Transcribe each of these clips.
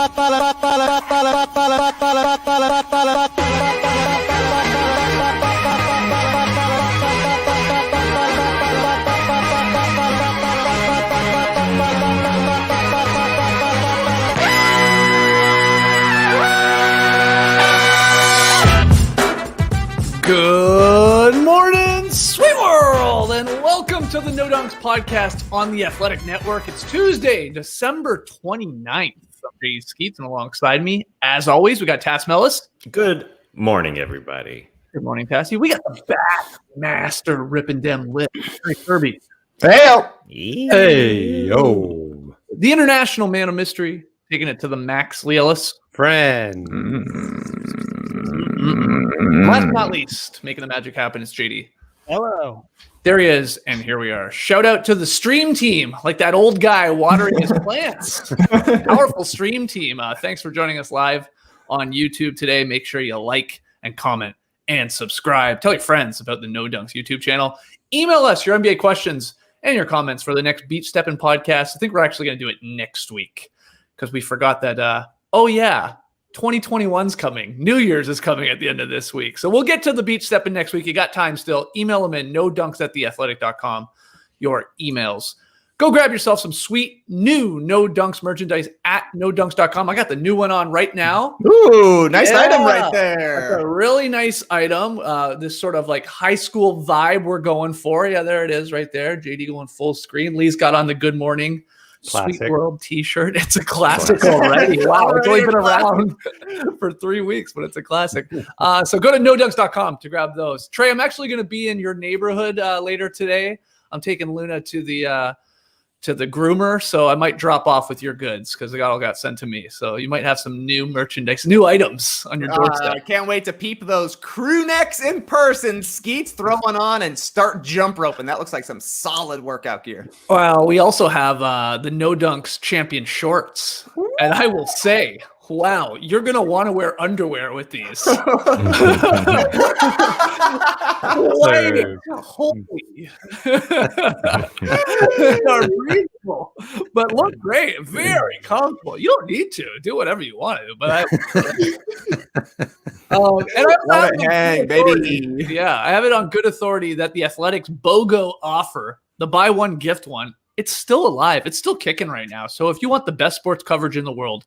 Good morning, sweet world, and welcome to the No Dunks podcast on the Athletic Network. It's Tuesday, December 29th. I'm Jay Skeets, and alongside me, as always, we got Tass Mellis. Good morning, everybody. Good morning, Tassy. We got the back master ripping them lip, Trey Kirby. Hey, yo. The international man of mystery, taking it to the max, Lee Ellis. Friend. Last but not least, making the magic happen is JD. Hello. There he is, and here we are. Shout out to the stream team, like that old guy watering his plants. Powerful stream team. Thanks for joining us live on YouTube today. Make sure you like and comment and subscribe. Tell your friends about the No Dunks YouTube channel. Email us your NBA questions and your comments for the next Beach Steppin' podcast. I think we're actually going to do it next week because we forgot that, 2021's coming. New Year's is coming at the end of this week. So we'll get to the Beach Steppin' next week. You got time still. Email them in nodunks@theathletic.com. Your emails. Go grab yourself some sweet new No Dunks merchandise at nodunks.com. I got the new one on right now. Ooh, nice item right there. That's a really nice item. This sort of like high school vibe we're going for. Yeah, there it is right there. JD going full screen. Lee's got on the Good Morning Classic. Sweet World t-shirt. It's a classic already. Wow, it's only been around for 3 weeks, but it's a classic. So go to nodunks.com to grab those. Trae, I'm actually going to be in your neighborhood later today. I'm taking Luna to the groomer, so I might drop off with your goods because they all got sent to me. So you might have some new merchandise, new items on your doorstep. I can't wait to peep those crew necks in person. Skeets, throw one on and start jump roping. That looks like some solid workout gear. Well, we also have the No Dunks champion shorts. And I will say, wow, you're going to want to wear underwear with these. Holy. Unreasonable. But look great. Very comfortable. You don't need to. Do whatever you want to. But baby. Yeah, I have it on good authority that the Athletics BOGO offer, the buy one, gift one, it's still alive. It's still kicking right now. So if you want the best sports coverage in the world,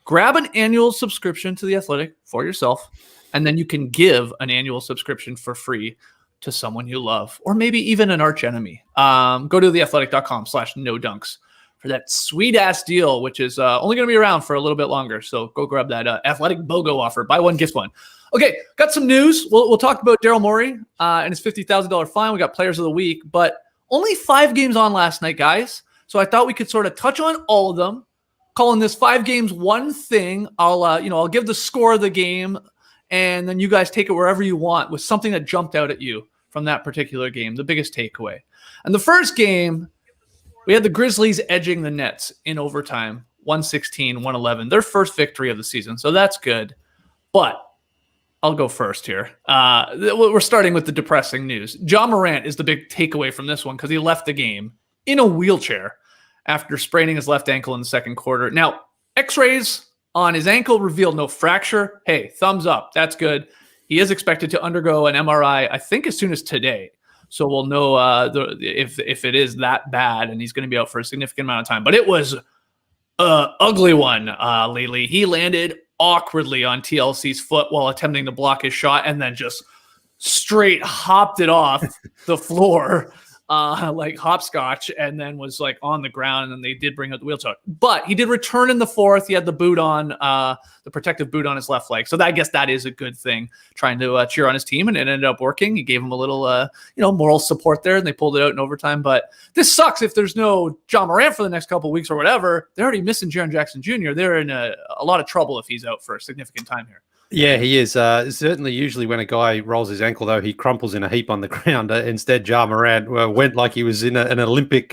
grab an annual subscription to The Athletic for yourself, and then you can give an annual subscription for free to someone you love, or maybe even an arch enemy. Go to theathletic.com/nodunks for that sweet-ass deal, which is only going to be around for a little bit longer. So go grab that Athletic BOGO offer. Buy one, gift one. Okay, got some news. We'll talk about Daryl Morey and his $50,000 fine. We got Players of the Week, but only 5 games on last night, guys. So I thought we could sort of touch on all of them. Calling this 5 games one thing. I'll give the score of the game, and then you guys take it wherever you want with something that jumped out at you from that particular game, the biggest takeaway. And the first game, we had the Grizzlies edging the Nets in overtime, 116-111, their first victory of the season. So that's good. But I'll go first here. We're starting with the depressing news. Ja Morant is the big takeaway from this one because he left the game in a wheelchair after spraining his left ankle in the second quarter. Now, x-rays on his ankle revealed no fracture. Hey, thumbs up. That's good. He is expected to undergo an MRI, I think, as soon as today. So we'll know if it is that bad, and he's going to be out for a significant amount of time. But it was an ugly one lately. He landed awkwardly on TLC's foot while attempting to block his shot and then just straight hopped it off the floor like hopscotch, and then was like on the ground, and then they did bring out the wheelchair. But he did return in the fourth. He had the boot on, the protective boot on his left leg. So I guess that is a good thing, trying to cheer on his team, and it ended up working. He gave him a little, moral support there, and they pulled it out in overtime. But this sucks if there's no Ja Morant for the next couple of weeks or whatever. They're already missing Jaren Jackson Jr. They're in a lot of trouble if he's out for a significant time here. Yeah, he is. Certainly, usually when a guy rolls his ankle, though, he crumples in a heap on the ground. Instead, Ja Morant went like he was in an Olympic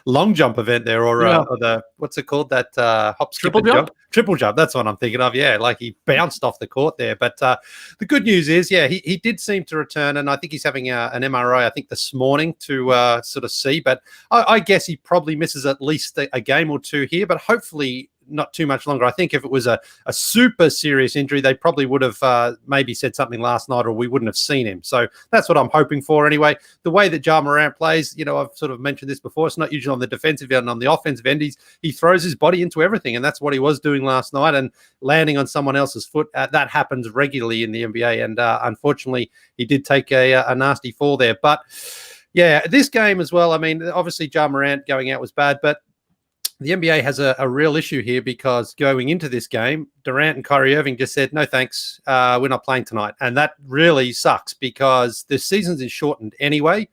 long jump event there, or the what's it called? That hop, skip, triple jump? Triple jump. That's what I'm thinking of. Yeah, like he bounced off the court there. But the good news is, he did seem to return, and I think he's having an MRI, I think, this morning to sort of see. But I guess he probably misses at least a game or two here, but hopefully not too much longer. I think if it was a super serious injury, they probably would have maybe said something last night, or we wouldn't have seen him. So that's what I'm hoping for anyway. The way that Ja Morant plays, I've sort of mentioned this before, it's not usually on the defensive end. On the offensive end, he throws his body into everything, and that's what he was doing last night, and landing on someone else's foot. That happens regularly in the NBA, and unfortunately, he did take a nasty fall there. But yeah, this game as well, I mean, obviously Ja Morant going out was bad, but the NBA has a real issue here, because going into this game, Durant and Kyrie Irving just said, no thanks, we're not playing tonight. And that really sucks, because the season is shortened anyway.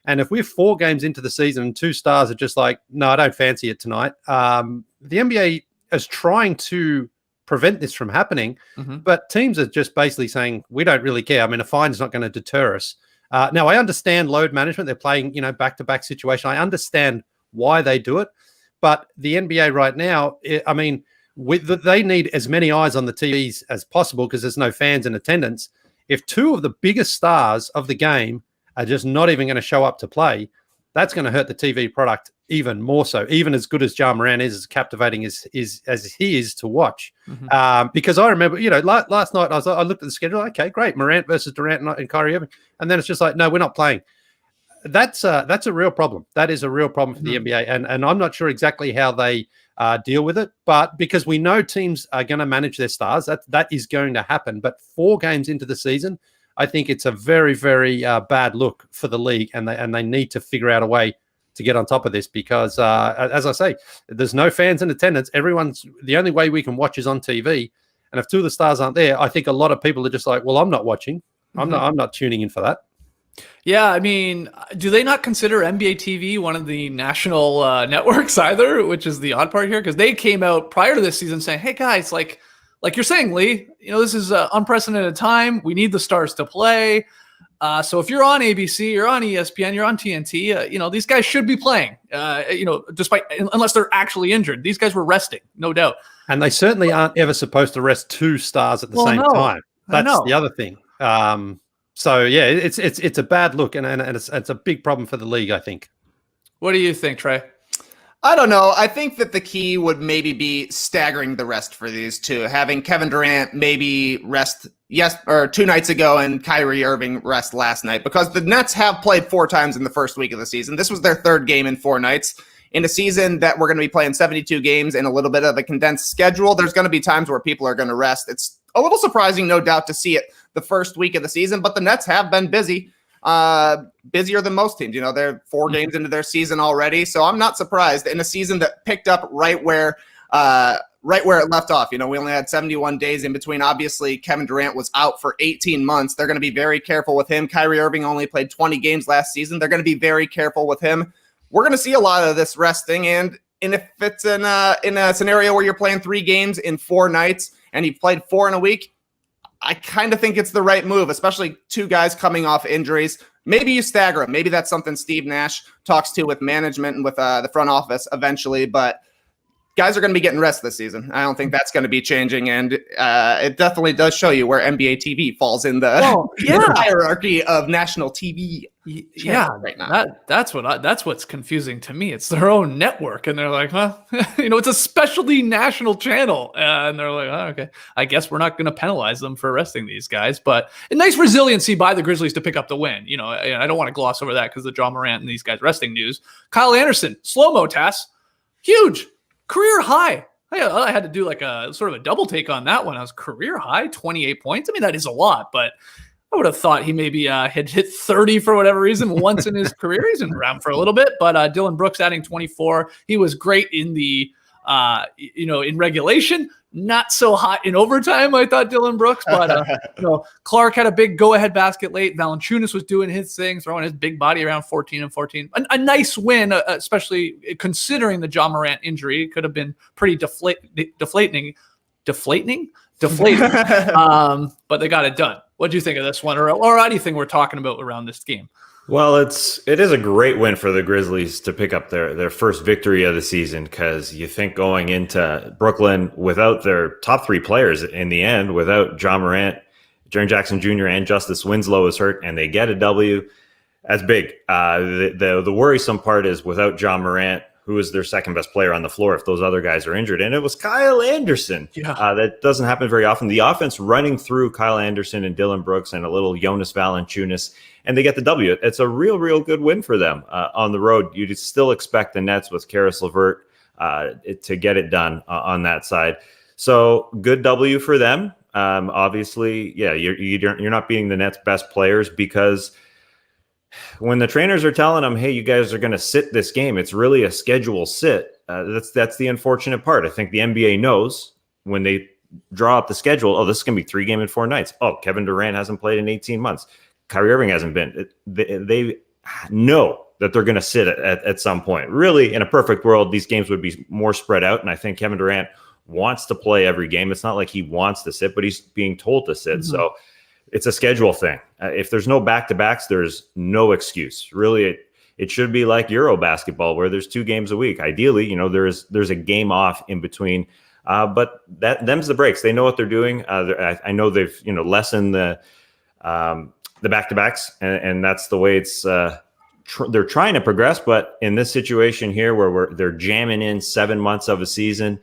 And if we're 4 games into the season and 2 stars are just like, no, I don't fancy it tonight, the NBA is trying to prevent this from happening, but teams are just basically saying, we don't really care. I mean, a fine's not going to deter us. Now, I understand load management. They're playing, back-to-back situation. I understand why they do it. But the NBA right now, they need as many eyes on the TVs as possible, because there's no fans in attendance. If 2 of the biggest stars of the game are just not even going to show up to play, that's going to hurt the TV product even more so, even as good as Ja Morant is, as captivating as he is to watch. Because I remember, last night I looked at the schedule. Okay, great. Morant versus Durant and Kyrie Irving. And then it's just like, no, we're not playing. That's a real problem. That is a real problem for the NBA. And I'm not sure exactly how they deal with it, but because we know teams are going to manage their stars, that is going to happen. But 4 games into the season, I think it's a very, very bad look for the league, and they need to figure out a way to get on top of this, because as I say, there's no fans in attendance. The only way we can watch is on TV. And if 2 of the stars aren't there, I think a lot of people are just like, well, I'm not watching. I'm not tuning in for that. Yeah, I mean, do they not consider NBATV one of the national networks either, which is the odd part here? Because they came out prior to this season saying, hey, guys, like you're saying, Lee, this is an unprecedented time. We need the stars to play. So if you're on ABC, you're on ESPN, you're on TNT, these guys should be playing, unless they're actually injured. These guys were resting, no doubt. And they certainly aren't ever supposed to rest 2 stars at the same time. That's the other thing. So yeah, it's a bad look, and it's a big problem for the league, I think. What do you think, Trae? I don't know. I think that the key would maybe be staggering the rest for these 2, having Kevin Durant maybe rest 2 nights ago and Kyrie Irving rest last night, because the Nets have played 4 times in the first week of the season. This was their 3rd game in 4 nights. In a season that we're going to be playing 72 games and a little bit of a condensed schedule, there's going to be times where people are going to rest. It's a little surprising, no doubt, to see it the first week of the season, but the Nets have been busy. Busier than most teams. They're 4 games into their season already, so I'm not surprised. In a season that picked up right where it left off. We only had 71 days in between. Obviously, Kevin Durant was out for 18 months. They're going to be very careful with him. Kyrie Irving only played 20 games last season. They're going to be very careful with him. We're going to see a lot of this resting, and if it's in a scenario where you're playing 3 games in 4 nights and you've played 4 in a week, I kind of think it's the right move, especially 2 guys coming off injuries. Maybe you stagger them. Maybe that's something Steve Nash talks to with management and with the front office eventually. But guys are going to be getting rest this season. I don't think that's going to be changing. And it definitely does show you where NBA TV falls in the hierarchy of national TV. Yeah, right now. That's what's confusing to me. It's their own network, and they're like, well, it's a specialty national channel, and they're like, oh, okay, I guess we're not going to penalize them for arresting these guys. But a nice resiliency by the Grizzlies to pick up the win. I don't want to gloss over that because the Ja Morant and these guys resting news. Kyle Anderson, slow-mo task, huge career high. I had to do like a sort of a double take on that one. I was career high, 28 points. I mean, that is a lot, but I would have thought he maybe had hit 30 for whatever reason once in his career. He's been around for a little bit, but Dillon Brooks adding 24. He was great in the, in regulation. Not so hot in overtime, I thought, Dillon Brooks. But Clark had a big go-ahead basket late. Valanciunas was doing his thing, throwing his big body around 14 and 14. A nice win, especially considering the Ja Morant injury. It could have been pretty deflating. But they got it done. What do you think of this one, or anything we're talking about around this game? Well, it is a great win for the Grizzlies to pick up their first victory of the season, because you think going into Brooklyn without their top 3 players in the end, without Ja Morant, Jaren Jackson Jr. and Justice Winslow is hurt, and they get a W, that's big. The worrisome part is without Ja Morant, who is their second best player on the floor if those other guys are injured. And it was Kyle Anderson. Yeah. That doesn't happen very often. The offense running through Kyle Anderson and Dylan Brooks and a little Jonas Valanciunas, and they get the W. It's a real good win for them on the road. You'd still expect the Nets with Karis LeVert to get it done on that side. So good W for them. Obviously, yeah, you're not beating the Nets' best players because when the trainers are telling them, hey, you guys are going to sit this game, it's really a schedule sit. That's the unfortunate part. I think the NBA knows when they draw up the schedule, oh, this is going to be 3 games in 4 nights. Oh, Kevin Durant hasn't played in 18 months. Kyrie Irving hasn't been. They know that they're going to sit at some point. Really, in a perfect world, these games would be more spread out, and I think Kevin Durant wants to play every game. It's not like he wants to sit, but he's being told to sit. Mm-hmm. So it's a schedule thing. If there's no back-to-backs, there's no excuse. Really, it should be like Euro basketball where there's 2 games a week. Ideally, there's a game off in between. But them's the breaks. They know what they're doing. I know they've lessened the back-to-backs, and that's the way it's. They're trying to progress, but in this situation here where they're jamming in 7 months of a season,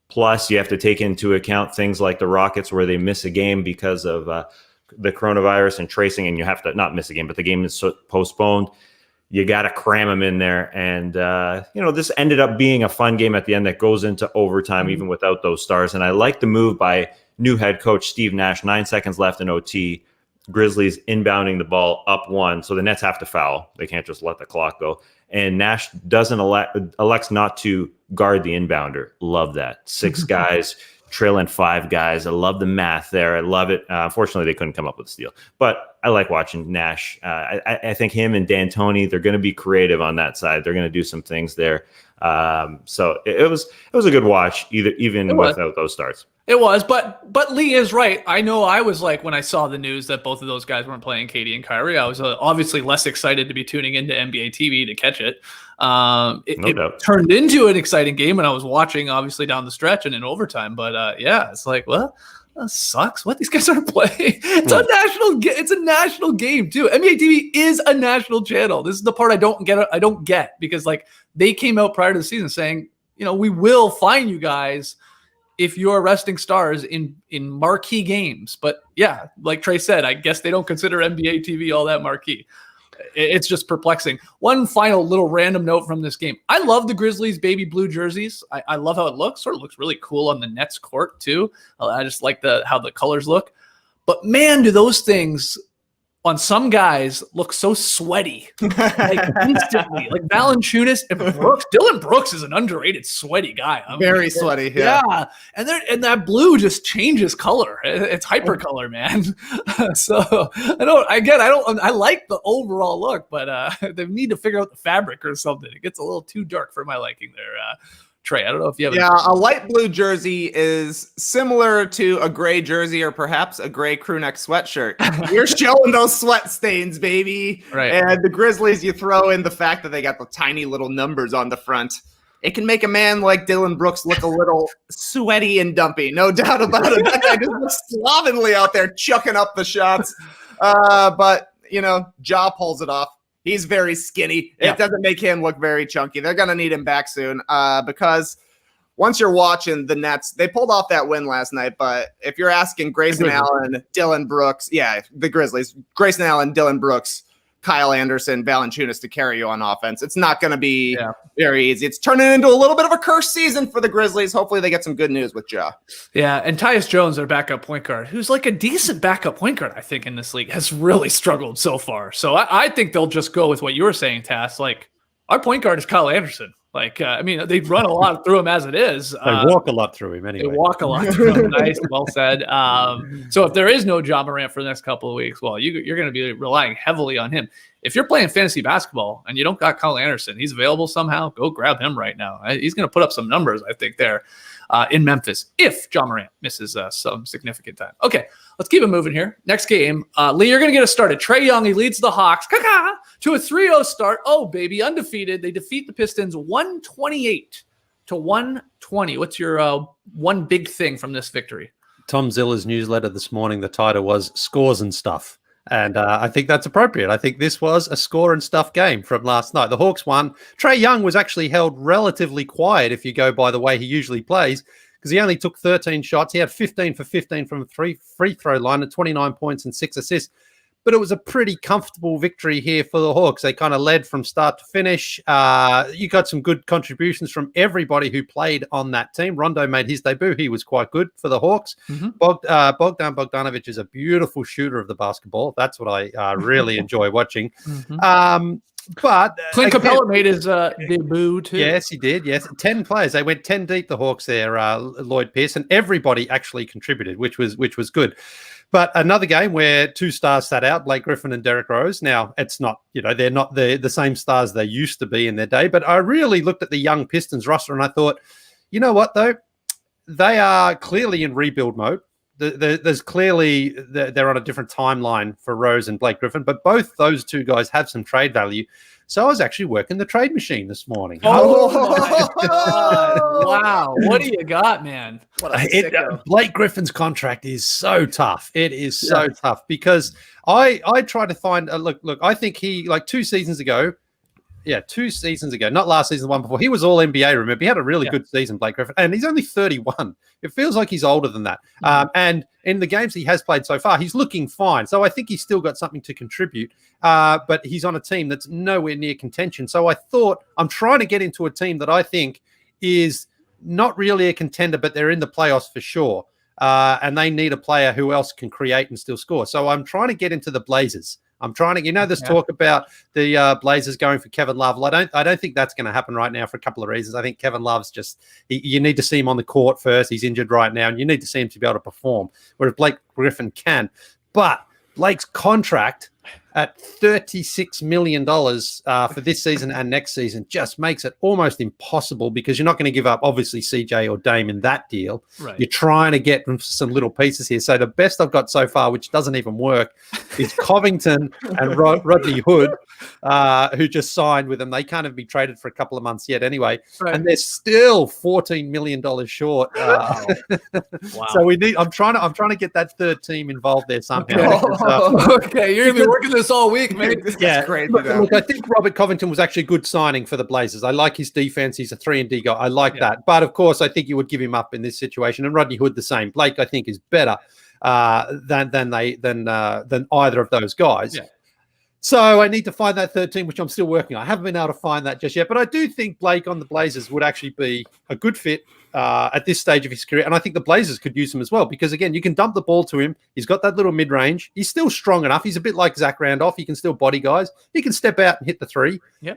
plus you have to take into account things like the Rockets where they miss a game because of the coronavirus and tracing, and you have to not miss a game, but the game is postponed. You got to cram them in there. And, this ended up being a fun game at the end that goes into overtime, even without those stars. And I like the move by new head coach Steve Nash, 9 seconds left in OT. Grizzlies inbounding the ball up 1. So the Nets have to foul. They can't just let the clock go. And Nash elects not to guard the inbounder. Love that. 6 guys trailing 5 guys. I love the math there. I love it. Unfortunately, they couldn't come up with a steal. But I like watching Nash. I think him and D'Antoni, they're going to be creative on that side. They're going to do some things there. So it was a good watch, even without those starts. It was, but Lee is right. I know I was like, when I saw the news that both of those guys weren't playing, KD and Kyrie, I was obviously less excited to be tuning into NBA TV to catch it. It turned into an exciting game, and I was watching obviously down the stretch and in overtime. But it's like, well, that sucks. What, these guys aren't playing? It's a national game too. NBA TV is a national channel. This is the part I don't get because like they came out prior to the season saying, we will fine you guys if you're resting stars in marquee games. But yeah, like Trae said, I guess they don't consider NBA TV all that marquee. It's just perplexing. One final little random note from this game. I love the Grizzlies baby blue jerseys. I love how it looks. Sort of looks really cool on the Nets court too. I just like how the colors look. But man, do those things on some guys look so sweaty, like instantly. Like Valanciunas and Brooks. Dylan Brooks is an underrated sweady guy. Very sweaty, yeah. And that blue just changes color. It's hypercolor, man. So I like the overall look, but they need to figure out the fabric or something. It gets a little too dark for my liking there. Trae, I don't know if you have. Yeah, a light blue jersey is similar to a gray jersey or perhaps a gray crew neck sweatshirt. You're showing those sweat stains, baby. Right. And the Grizzlies, you throw in the fact that they got the tiny little numbers on the front. It can make a man like Dylan Brooks look a little sweaty and dumpy. No doubt about it. That guy just looks slovenly out there chucking up the shots. But, Ja pulls it off. He's very skinny. It doesn't make him look very chunky. They're going to need him back soon because once you're watching the Nets, they pulled off that win last night. But if you're asking Grayson Allen, Dylan Brooks, the Grizzlies, Grayson Allen, Dylan Brooks, Kyle Anderson, Valanciunas to carry you on offense, it's not going to be very easy. It's turning into a little bit of a cursed season for the Grizzlies. Hopefully they get some good news with Ja. Yeah, and Tyus Jones, their backup point guard, who's like a decent backup point guard, I think, in this league, has really struggled so far. So I think they'll just go with what you were saying, Tass. Like, our point guard is Kyle Anderson. Like, they run a lot through him as it is. They walk a lot through him anyway. They walk a lot through him. Nice, well said. So if there is no Ja Morant for the next couple of weeks, well, you're going to be relying heavily on him. If you're playing fantasy basketball and you don't got Kyle Anderson, he's available somehow, go grab him right now. He's going to put up some numbers, I think, there in Memphis if Ja Morant misses some significant time. Okay, let's keep it moving here. Next game, Lee, you're going to get us started. Trae Young, he leads the Hawks to a 3-0 start. Oh, baby, undefeated. They defeat the Pistons 128-120. What's your one big thing from this victory? Tom Zilla's newsletter this morning, the title was Scores and Stuff. And I think that's appropriate. I think this was a score and stuff game from last night. The Hawks won. Trae Young was actually held relatively quiet if you go by the way he usually plays, because he only took 13 shots. He had 15 for 15 from a free throw line at 29 points and 6 assists. But it was a pretty comfortable victory here for the Hawks. They kind of led from start to finish. You got some good contributions from everybody who played on that team. Rondo made his debut. He was quite good for the Hawks. Bogdan Bogdanovic is a beautiful shooter of the basketball. That's what I really enjoy watching. But Clint Capella made his debut too. Yes, he did. Yes, 10 players. They went 10 deep. The Hawks there. Lloyd Pierce and everybody actually contributed, which was good. But another game where 2 stars sat out, Blake Griffin and Derrick Rose. Now, it's not, they're not the same stars they used to be in their day. But I really looked at the young Pistons roster and I thought, you know what, though? They are clearly in rebuild mode. There's clearly, they're on a different timeline for Rose and Blake Griffin, but both those 2 guys have some trade value. So I was actually working the trade machine this morning. Oh, my God. Wow. What do you got, man? Blake Griffin's contract is so tough. It is so tough because I try to find look, I think he, like 2 seasons ago, not last season, the one before, he was all NBA, remember? He had a really good season, Blake Griffin, and he's only 31. It feels like he's older than that. And in the games he has played so far, he's looking fine. So I think he's still got something to contribute, but he's on a team that's nowhere near contention. So I thought, I'm trying to get into a team that I think is not really a contender, but they're in the playoffs for sure. And they need a player who else can create and still score. So I'm trying to get into the Blazers. I'm trying to, there's talk about the Blazers going for Kevin Love. Well, I don't think that's going to happen right now for a couple of reasons. I think Kevin Love's just, you need to see him on the court first. He's injured right now, and you need to see him to be able to perform, whereas Blake Griffin can. But Blake's contract at $36 million for this season and next season just makes it almost impossible because you're not going to give up, obviously, CJ or Dame in that deal. Right. You're trying to get some little pieces here. So the best I've got so far, which doesn't even work, is Covington and Rodney Hood, who just signed with them. They can't even be traded for a couple of months yet anyway. Right. And they're still $14 million short. Wow. So I'm trying to get that third team involved there somehow. Okay, you're going to be working this all week, man. That's crazy. Look, I think Robert Covington was actually a good signing for the Blazers. I like his defense. He's a 3-and-D guy. I like that. But, of course, I think you would give him up in this situation. And Rodney Hood the same. Blake, I think, is better than either of those guys. Yeah. So I need to find that third team, which I'm still working on. I haven't been able to find that just yet. But I do think Blake on the Blazers would actually be a good fit at this stage of his career. And I think the Blazers could use him as well because, again, you can dump the ball to him. He's got that little mid-range. He's still strong enough. He's a bit like Zach Randolph. He can still body guys. He can step out and hit the three. Yep.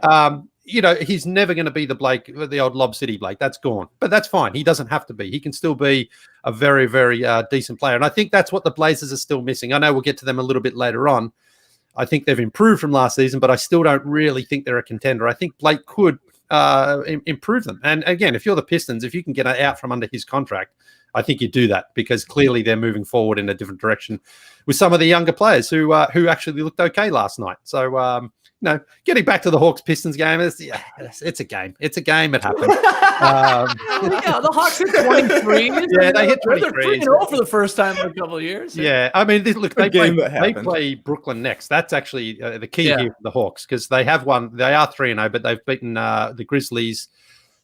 He's never going to be the old Lob City Blake. That's gone. But that's fine. He doesn't have to be. He can still be a very, very decent player. And I think that's what the Blazers are still missing. I know we'll get to them a little bit later on. I think they've improved from last season, but I still don't really think they're a contender. I think Blake could improve them. And again, if you're the Pistons, if you can get out from under his contract, I think you do that because clearly they're moving forward in a different direction with some of the younger players who actually looked okay last night. So, getting back to the Hawks-Pistons game, it's a game. It's a game. It happened. The Hawks hit 23. They hit 23. They're 3-0 for the first time in a couple of years. Yeah, I mean, look, they play Brooklyn next. That's actually the key here for the Hawks because they have won. They are 3-0, but they've beaten the Grizzlies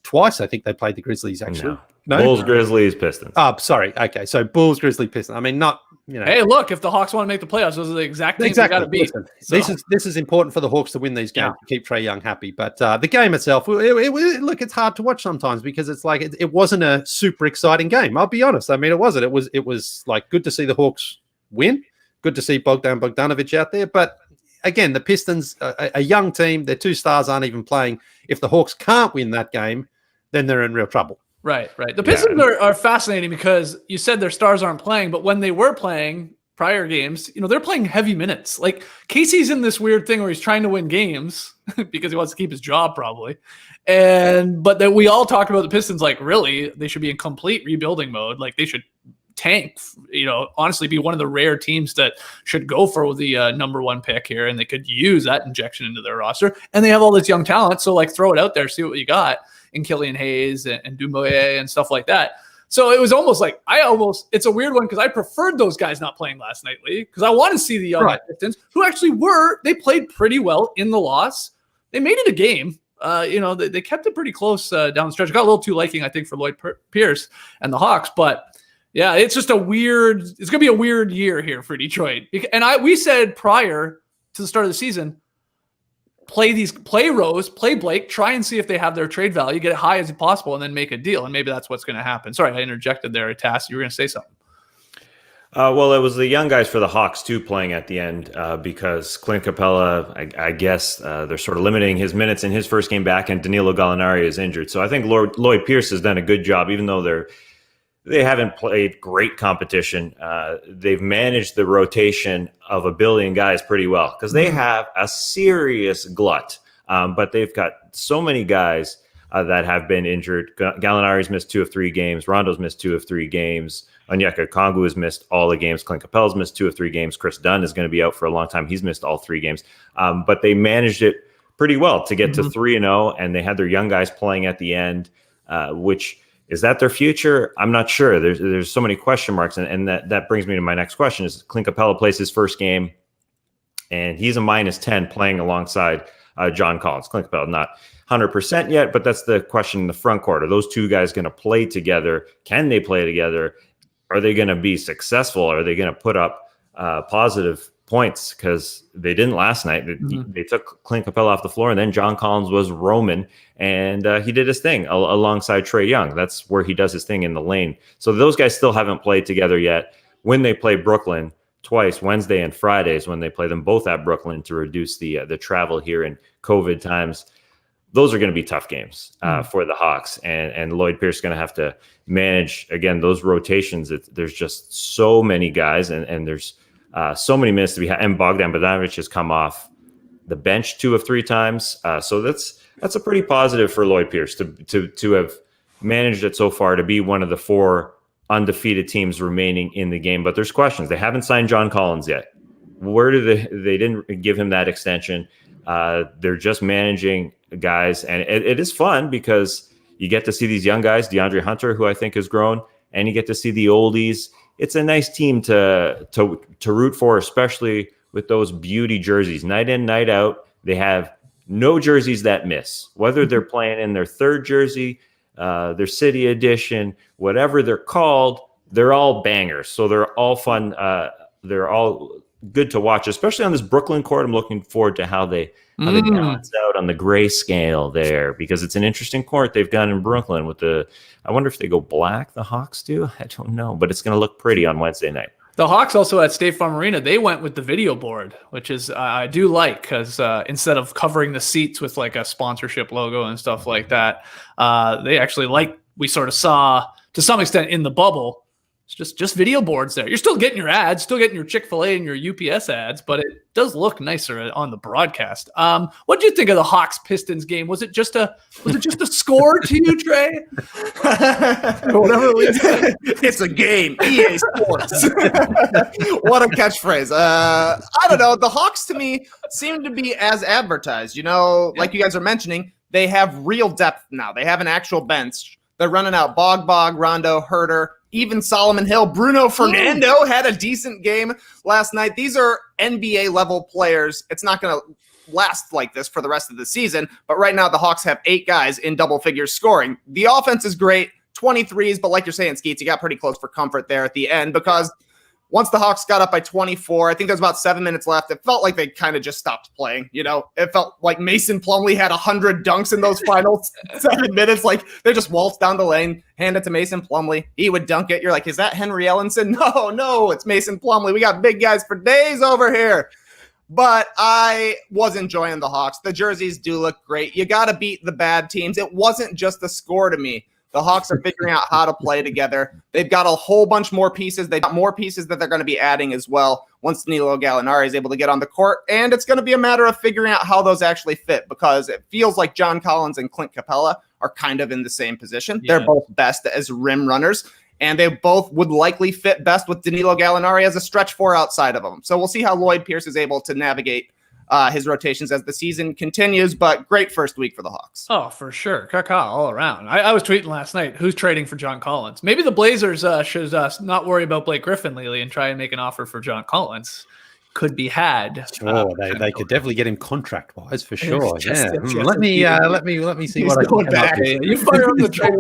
twice. I think they played the Grizzlies actually. No? Bulls, Grizzlies, Pistons. Oh, sorry. Okay, so Bulls, Grizzlies, Pistons. I mean, not. Hey, look! If the Hawks want to make the playoffs, those are the exact teams they got to beat. Listen, this is important for the Hawks to win these games to keep Trae Young happy. But the game itself, it's hard to watch sometimes because it's like it wasn't a super exciting game. I'll be honest. I mean, it wasn't. It was like good to see the Hawks win. Good to see Bogdan Bogdanovic out there. But again, the Pistons, a young team, their 2 stars aren't even playing. If the Hawks can't win that game, then they're in real trouble. Right. The Pistons are fascinating because you said their stars aren't playing, but when they were playing prior games, they're playing heavy minutes. Like Casey's in this weird thing where he's trying to win games because he wants to keep his job probably. But then we all talked about the Pistons like really they should be in complete rebuilding mode. Like they should tank, honestly be one of the rare teams that should go for the number 1 pick here and they could use that injection into their roster. And they have all this young talent. So like throw it out there, see what you got in Killian Hayes and Doumbouya and stuff like that. So it was almost like it's a weird one because I preferred those guys not playing last night, Lee, because I want to see the young Pistons who actually they played pretty well in the loss. They made it a game. They kept it pretty close down the stretch. It got a little too liking, I think, for Lloyd Pierce and the Hawks. But yeah, it's just it's going to be a weird year here for Detroit. And we said prior to the start of the season, play Rose, play Blake, try and see if they have their trade value, get it high as possible, and then make a deal. And maybe that's what's going to happen. Sorry, I interjected there, Tass. You were going to say something. Well, it was the young guys for the Hawks too playing at the end because Clint Capella, I guess they're sort of limiting his minutes in his first game back, and Danilo Gallinari is injured. So I think Lloyd Pierce has done a good job, even though they haven't played great competition. They've managed the rotation of a billion guys pretty well because they have a serious glut. But they've got so many guys that have been injured. Gallinari's missed 2 of 3 games. Rondo's missed 2 of 3 games. Onyeka Okongwu has missed all the games. Clint Capella's missed 2 of 3 games. Chris Dunn is going to be out for a long time. He's missed all 3 games. But they managed it pretty well to get to 3-0, and they had their young guys playing at the end, which is that their future? I'm not sure. There's so many question marks, and that brings me to my next question is Clint Capella plays his first game, and he's a -10 playing alongside John Collins. Clint Capella not 100% yet, but that's the question in the front court. Are those two guys going to play together? Can they play together? Are they going to be successful? Are they going to put up positive points? Because they didn't last night. They took Clint Capella off the floor, and then John Collins was roaming, and he did his thing alongside Trae Young. That's where he does his thing in the lane. So those guys still haven't played together yet. When they play Brooklyn twice, Wednesday and Fridays, when they play them both at Brooklyn to reduce the travel here in COVID times, those are going to be tough games for the Hawks, and Lloyd Pierce is going to have to manage, again, those rotations. There's just so many guys, and there's so many minutes to be had. And Bogdan Bogdanovic has come off the bench 2 of 3 times. So that's a pretty positive for Lloyd Pierce to have managed it so far, to be one of the 4 undefeated teams remaining in the game. But there's questions. They haven't signed John Collins yet. Where do they didn't give him that extension. They're just managing guys, and it is fun because you get to see these young guys, DeAndre Hunter, who I think has grown, and you get to see the oldies. It's a nice team to root for, especially with those beauty jerseys. Night in, night out, they have no jerseys that miss. Whether they're playing in their 3rd jersey, their city edition, whatever they're called, they're all bangers. So they're all fun. They're all good to watch, especially on this Brooklyn court. I'm looking forward to how they balance out on the grayscale there, because it's an interesting court they've got in Brooklyn with I wonder if they go black, the Hawks do. I don't know, but it's going to look pretty on Wednesday night. The Hawks also at State Farm Arena, they went with the video board, which is I do like, because instead of covering the seats with like a sponsorship logo and stuff like that, they actually, like we sort of saw to some extent in the bubble, it's just video boards there. You're still getting your ads, still getting your Chick-fil-A and your UPS ads, but it does look nicer on the broadcast. What did you think of the Hawks Pistons game? Was it just a score to you, Trae? Whatever it's a game. EA Sports. What a catchphrase. I don't know. The Hawks to me seem to be as advertised. Like you guys are mentioning, they have real depth now. They have an actual bench. They're running out Bog, Rondo, Herter, even Solomon Hill. Bruno Fernando had a decent game last night. These are NBA level players. It's not going to last like this for the rest of the season, but right now the Hawks have 8 guys in double figures scoring. The offense is great, 23s, but like you're saying, Skeets, you got pretty close for comfort there at the end, because once the Hawks got up by 24, I think there's about 7 minutes left. It felt like they kind of just stopped playing. It felt like Mason Plumlee had 100 dunks in those final 7 minutes. Like they just waltzed down the lane, hand it to Mason Plumlee. He would dunk it. You're like, is that Henry Ellenson? No, it's Mason Plumlee. We got big guys for days over here. But I was enjoying the Hawks. The jerseys do look great. You got to beat the bad teams. It wasn't just a score to me. The Hawks are figuring out how to play together. They've got a whole bunch more pieces. They've got more pieces that they're going to be adding as well once Danilo Gallinari is able to get on the court. And it's going to be a matter of figuring out how those actually fit, because it feels like John Collins and Clint Capella are kind of in the same position. Yeah. They're both best as rim runners, and they both would likely fit best with Danilo Gallinari as a stretch 4 outside of them. So we'll see how Lloyd Pierce is able to navigate his rotations as the season continues, but great first week for the Hawks. Oh, for sure. Caca all around. I was tweeting last night, who's trading for John Collins? Maybe the Blazers should not worry about Blake Griffin lately and try and make an offer for John Collins. Could be had. Sure, they could definitely get him contract-wise for sure. Yes, Let me see what I can come up with. You fire up the trade.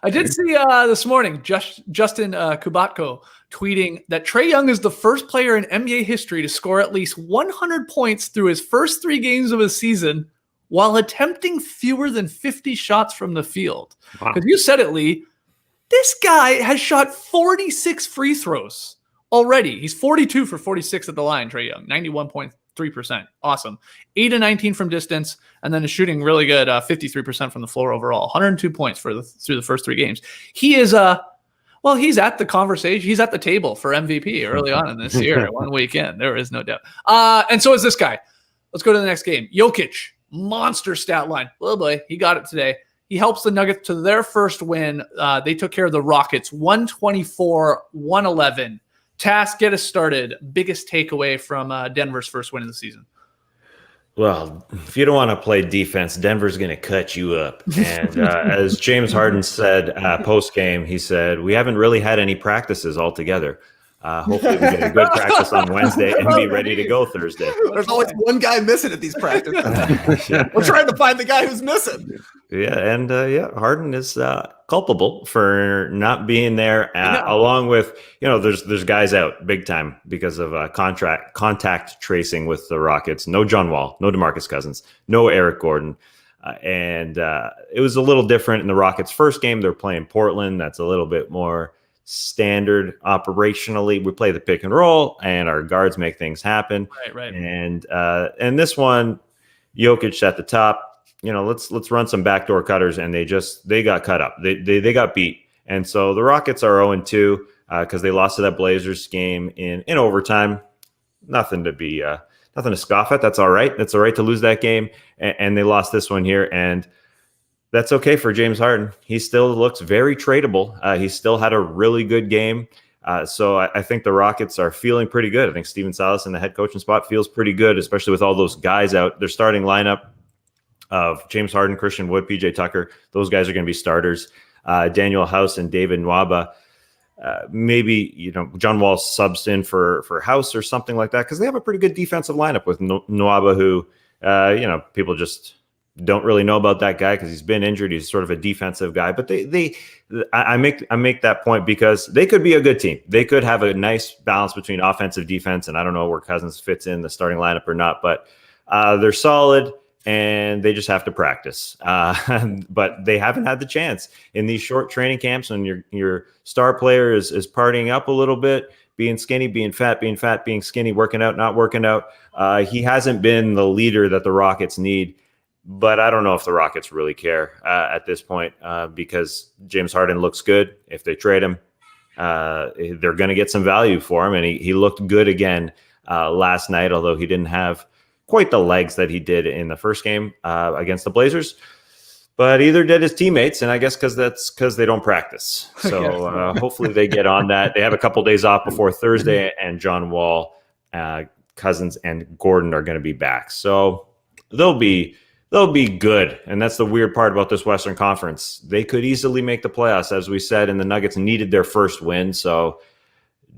I did see this morning Justin Kubatko tweeting that Trae Young is the first player in NBA history to score at least 100 points through his first 3 games of a season while attempting fewer than 50 shots from the field. Because you said it, Lee. This guy has shot 46 free throws already. He's 42 for 46 at the line, Trae Young, 91.3%. Awesome. 8 of 19 from distance, and then is shooting really good, 53% from the floor overall. 102 points through the first 3 games. He is he's at the conversation. He's at the table for MVP early on in this year, one weekend. There is no doubt. And so is this guy. Let's go to the next game. Jokic, monster stat line. Oh boy, he got it today. He helps the Nuggets to their first win. They took care of the Rockets, 124-111. Task, get us started. Biggest takeaway from Denver's first win of the season. Well, if you don't want to play defense, Denver's going to cut you up. And as James Harden said post-game, he said, we haven't really had any practices altogether. Hopefully we get a good practice on Wednesday and be ready to go Thursday. There's always one guy missing at these practices. We're trying to find the guy who's missing. Yeah, and Harden is culpable for not being there, along with, there's guys out big time because of contact tracing with the Rockets. No John Wall, no DeMarcus Cousins, no Eric Gordon. And it was a little different in the Rockets' first game. They're playing Portland. That's a little bit more standard operationally. We play the pick and roll, and our guards make things happen. Right. And this one, Jokic at the top. Let's run some backdoor cutters, and they got cut up. They got beat, and so the Rockets are 0-2 because they lost to that Blazers game in overtime. Nothing to scoff at. That's all right. That's all right to lose that game, and they lost this one here, and that's okay for James Harden. He still looks very tradable. He still had a really good game. So I think the Rockets are feeling pretty good. I think Steven Silas in the head coaching spot feels pretty good, especially with all those guys out. Their starting lineup of James Harden, Christian Wood, PJ Tucker, those guys are going to be starters. Daniel House and David Nwaba. Maybe, John Wall subs in for House or something like that because they have a pretty good defensive lineup with Nwaba, who, people just don't really know about that guy because he's been injured. He's sort of a defensive guy, but I make that point because they could be a good team. They could have a nice balance between offensive, defense, and I don't know where Cousins fits in the starting lineup or not, but they're solid and they just have to practice. But they haven't had the chance in these short training camps when your star player is partying up a little bit, being skinny, being fat, being skinny, working out, not working out. He hasn't been the leader that the Rockets need. But I don't know if the Rockets really care at this point because James Harden looks good. If they trade him, they're going to get some value for him. And he looked good again last night, although he didn't have quite the legs that he did in the first game against the Blazers. But either did his teammates, and I guess because they don't practice. So hopefully they get on that. They have a couple days off before Thursday, and John Wall, Cousins, and Gordon are going to be back. So they'll be good. And that's the weird part about this Western Conference. They could easily make the playoffs, as we said, and the Nuggets needed their first win. So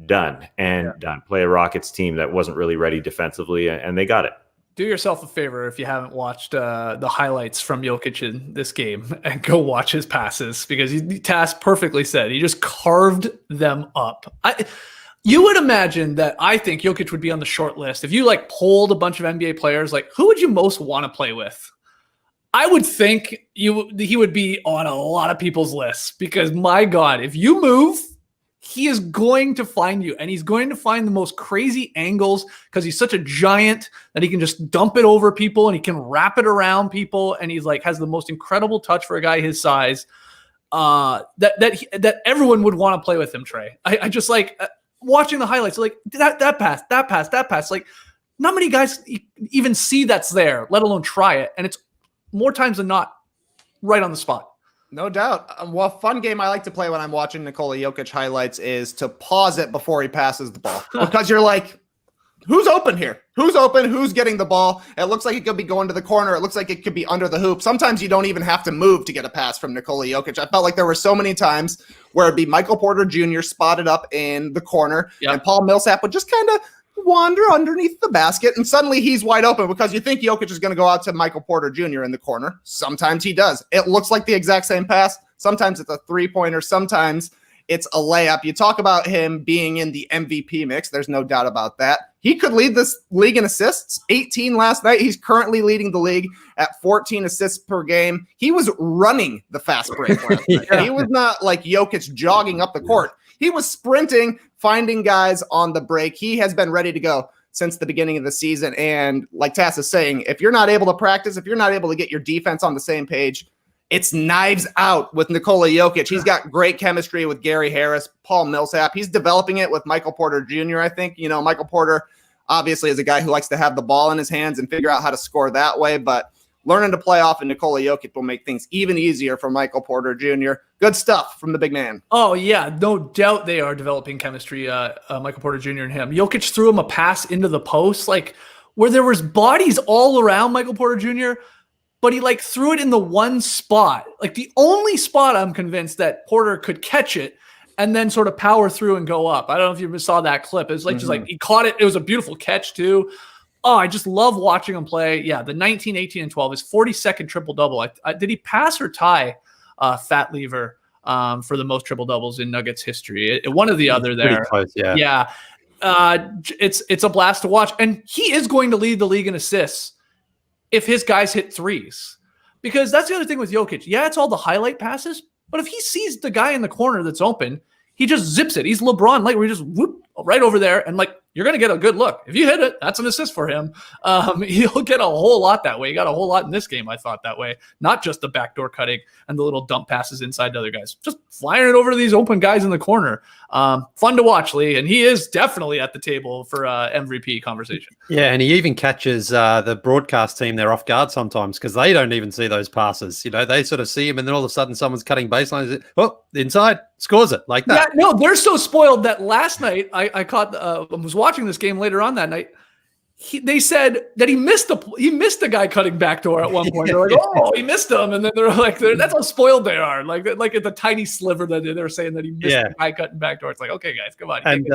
done. Play a Rockets team that wasn't really ready defensively, and they got it. Do yourself a favor if you haven't watched the highlights from Jokic in this game and go watch his passes because Task perfectly said he just carved them up. You would imagine that I think Jokic would be on the short list. If you polled a bunch of NBA players, who would you most want to play with? I would think he would be on a lot of people's lists because, my God, if you move, he is going to find you, and he's going to find the most crazy angles because he's such a giant that he can just dump it over people and he can wrap it around people, and he's has the most incredible touch for a guy his size. That everyone would want to play with him. Trae, I just watching the highlights, that pass. Not many guys even see that's there, let alone try it, and it's more times than not right on the spot. No doubt. Well, fun game I like to play when I'm watching Nikola Jokic highlights is to pause it before he passes the ball. Because you're who's open here? Who's open? Who's getting the ball? It looks like it could be going to the corner. It looks like it could be under the hoop. Sometimes you don't even have to move to get a pass from Nikola Jokic. I felt like there were so many times where it'd be Michael Porter Jr. spotted up in the corner, and Paul Millsap would just kind of wander underneath the basket, and suddenly he's wide open because you think Jokic is going to go out to Michael Porter Jr. in the corner. Sometimes he does. It looks like the exact same pass. Sometimes it's a three-pointer. Sometimes it's a layup. You talk about him being in the MVP mix. There's no doubt about that. He could lead this league in assists, 18 last night. He's currently leading the league at 14 assists per game. He was running the fast break last night. He was not like Jokic jogging up the court. He was sprinting, finding guys on the break. He has been ready to go since the beginning of the season. And like Tass is saying, if you're not able to practice, if you're not able to get your defense on the same page, it's knives out with Nikola Jokic. He's got great chemistry with Gary Harris, Paul Millsap. He's developing it with Michael Porter Jr., I think. You know, Michael Porter obviously is a guy who likes to have the ball in his hands and figure out how to score that way. But learning to play off of Nikola Jokic will make things even easier for Michael Porter Jr. Good stuff from the big man. Oh, yeah. No doubt they are developing chemistry, Michael Porter Jr. and him. Jokic threw him a pass into the post, like where there was bodies all around Michael Porter Jr., but he like threw it in the one spot, like the only spot I'm convinced that Porter could catch it and then sort of power through and go up. I don't know if you saw that clip. It was like just like he caught it. It was a beautiful catch too. Oh, I just love watching him play. Yeah, the 19, 18, and 12, his 42nd triple-double. Did he pass or tie Fat Lever for the most triple-doubles in Nuggets history? One or the other there. Close, yeah. Yeah. It's a blast to watch. And he is going to lead the league in assists if his guys hit threes. Because that's the other thing with Jokic. Yeah, it's all the highlight passes, but if he sees the guy in the corner that's open, he just zips it. He's LeBron, like where he just whoop right over there, and like you're going to get a good look. If you hit it, that's an assist for him. He'll get a whole lot that way. He got a whole lot in this game, I thought, that way. Not just the backdoor cutting and the little dump passes inside to other guys. Just flying it over to these open guys in the corner. Fun to watch, Lee, and he is definitely at the table for MVP conversation. Yeah, and he even catches the broadcast team there off guard sometimes because they don't even see those passes. You know, they sort of see him, and then all of a sudden someone's cutting baselines. Oh, inside, scores it like that. Yeah, no, they're so spoiled that last night I was watching this game later on that night. They said that he missed a guy cutting backdoor at one point. They're like, oh, he missed him, and then they're like, that's how spoiled they are. Like at the tiny sliver that they're saying that he missed the guy cutting backdoor. It's like, okay, guys, come on. And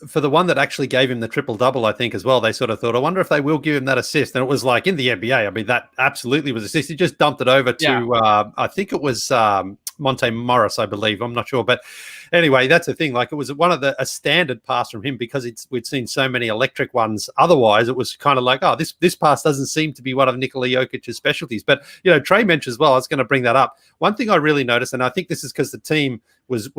for the one that actually gave him the triple-double, I think as well, they sort of thought, I wonder if they will give him that assist. And it was like in the NBA, I mean, that absolutely was assist. He just dumped it over to, I think it was Monte Morris, I believe. I'm not sure, but anyway, that's the thing. Like it was one of a standard pass from him because we'd seen so many electric ones. Otherwise, it was kind of like, oh, this pass doesn't seem to be one of Nikola Jokic's specialties. But you know, Trae mentioned as well. I was going to bring that up. One thing I really noticed, and I think this is because the team was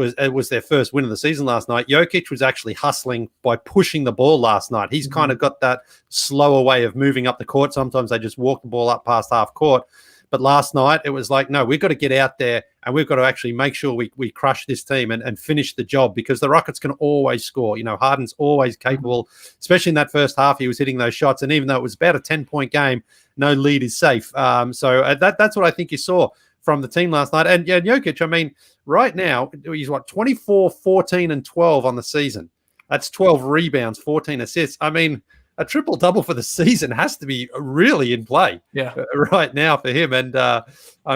their first win of the season last night. Jokic was actually hustling by pushing the ball last night. He's kind of got that slower way of moving up the court. Sometimes they just walk the ball up past half court. But last night, it was like, no, we've got to get out there and we've got to actually make sure we crush this team and finish the job because the Rockets can always score. You know, Harden's always capable, especially in that first half. He was hitting those shots. And even though it was about a 10-point game, no lead is safe. So that's what I think you saw from the team last night. And yeah, Jokic, I mean, right now, he's 24, 14, and 12 on the season. That's 12 rebounds, 14 assists. I mean, a triple-double for the season has to be really in play right now for him. And, I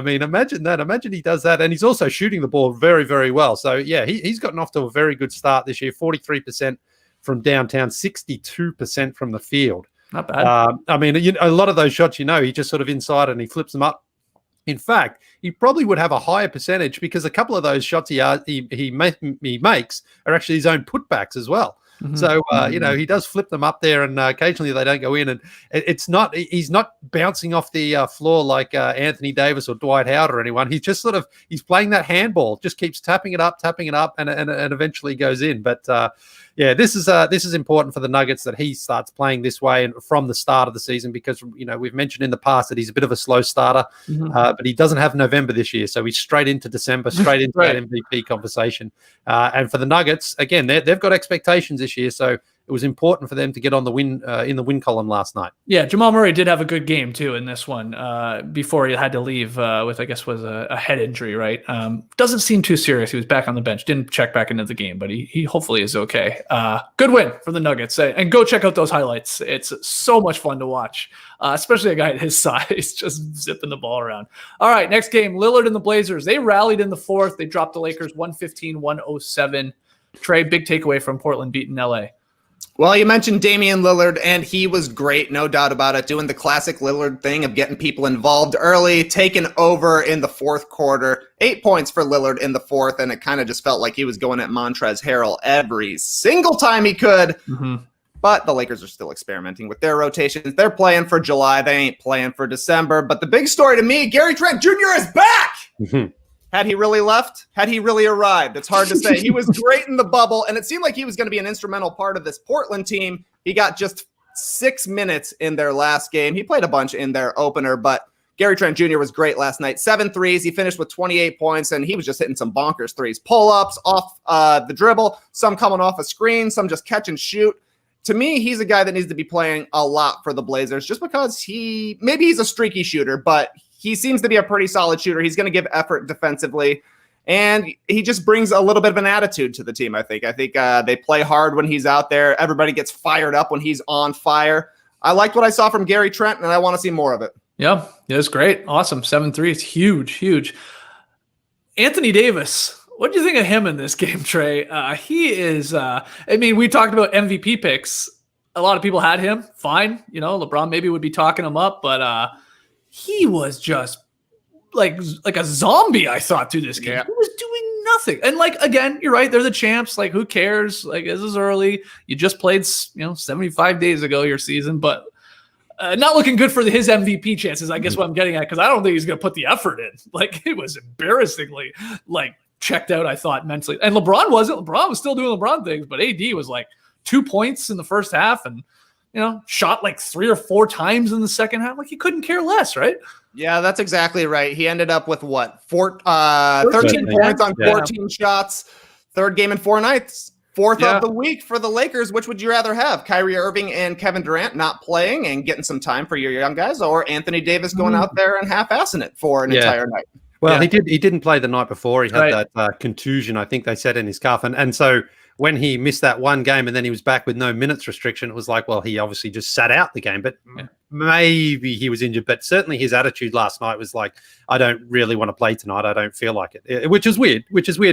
mean, imagine that. Imagine he does that. And he's also shooting the ball very, very well. So, yeah, he's gotten off to a very good start this year, 43% from downtown, 62% from the field. Not bad. I mean, a lot of those shots, he just sort of inside and he flips them up. In fact, he probably would have a higher percentage because a couple of those shots he makes are actually his own putbacks as well. Mm-hmm. So, he does flip them up there and occasionally they don't go in. And he's not bouncing off the floor like Anthony Davis or Dwight Howard or anyone. He's just he's playing that handball, just keeps tapping it up and eventually goes in. But this is important for the Nuggets that he starts playing this way and from the start of the season because, we've mentioned in the past that he's a bit of a slow starter, but he doesn't have November this year. So he's straight into December, straight into that MVP conversation. And for the Nuggets, again, they've got expectations this year. So it was important for them to get on the win in the win column last night. Yeah, Jamal Murray did have a good game too in this one before he had to leave with, I guess, was a head injury, right? Doesn't seem too serious. He was back on the bench, didn't check back into the game, but he hopefully is okay. Good win for the Nuggets. And go check out those highlights. It's so much fun to watch, especially a guy at his size just zipping the ball around. All right, next game, Lillard and the Blazers. They rallied in the fourth. They dropped the Lakers 115-107. Trae, big takeaway from Portland beating LA. Well, you mentioned Damian Lillard, and he was great, no doubt about it, doing the classic Lillard thing of getting people involved early, taking over in the fourth quarter. 8 points for Lillard in the fourth, and it kind of just felt like he was going at Montrezl Harrell every single time he could. Mm-hmm. But the Lakers are still experimenting with their rotations. They're playing for July. They ain't playing for December. But the big story to me, Gary Trent Jr. is back! Mm-hmm. Had he really left? Had he really arrived? It's hard to say. He was great in the bubble, and it seemed like he was going to be an instrumental part of this Portland team. He got just 6 minutes in their last game. He played a bunch in their opener, but Gary Trent Jr. was great last night. 7 threes. He finished with 28 points, and he was just hitting some bonkers threes. Pull-ups off the dribble, some coming off a screen, some just catch and shoot. To me, he's a guy that needs to be playing a lot for the Blazers just because maybe he's a streaky shooter, but he seems to be a pretty solid shooter. He's going to give effort defensively, and he just brings a little bit of an attitude to the team, I think. They play hard when he's out there. Everybody gets fired up when he's on fire. I liked what I saw from Gary Trent, and I want to see more of it. Yeah, it was great. Awesome. 7 threes. Huge. Anthony Davis. What do you think of him in this game, Trae? He is, we talked about MVP picks. A lot of people had him. Fine. LeBron maybe would be talking him up, but he was just like a zombie, I thought, through this game. Yeah. He was doing nothing. And again, you're right. They're the champs. Who cares? This is early. You just played, 75 days ago, your season, but not looking good for his MVP chances, I guess what I'm getting at, because I don't think he's going to put the effort in. It was embarrassingly, checked out, I thought, mentally. And LeBron wasn't. LeBron was still doing LeBron things, but AD was 2 points in the first half and, shot 3 or 4 times in the second half. He couldn't care less, right? Yeah, that's exactly right. He ended up with 13 points on 14 shots. Third game in 4 nights. Fourth of the week for the Lakers. Which would you rather have? Kyrie Irving and Kevin Durant not playing and getting some time for your young guys, or Anthony Davis going out there and half-assing it for an entire night? Well, he didn't play the night before. He had that contusion, I think they said, in his calf. And so when he missed that one game and then he was back with no minutes restriction, it was he obviously just sat out the game. But maybe he was injured. But certainly his attitude last night was I don't really want to play tonight. I don't feel like it, which is weird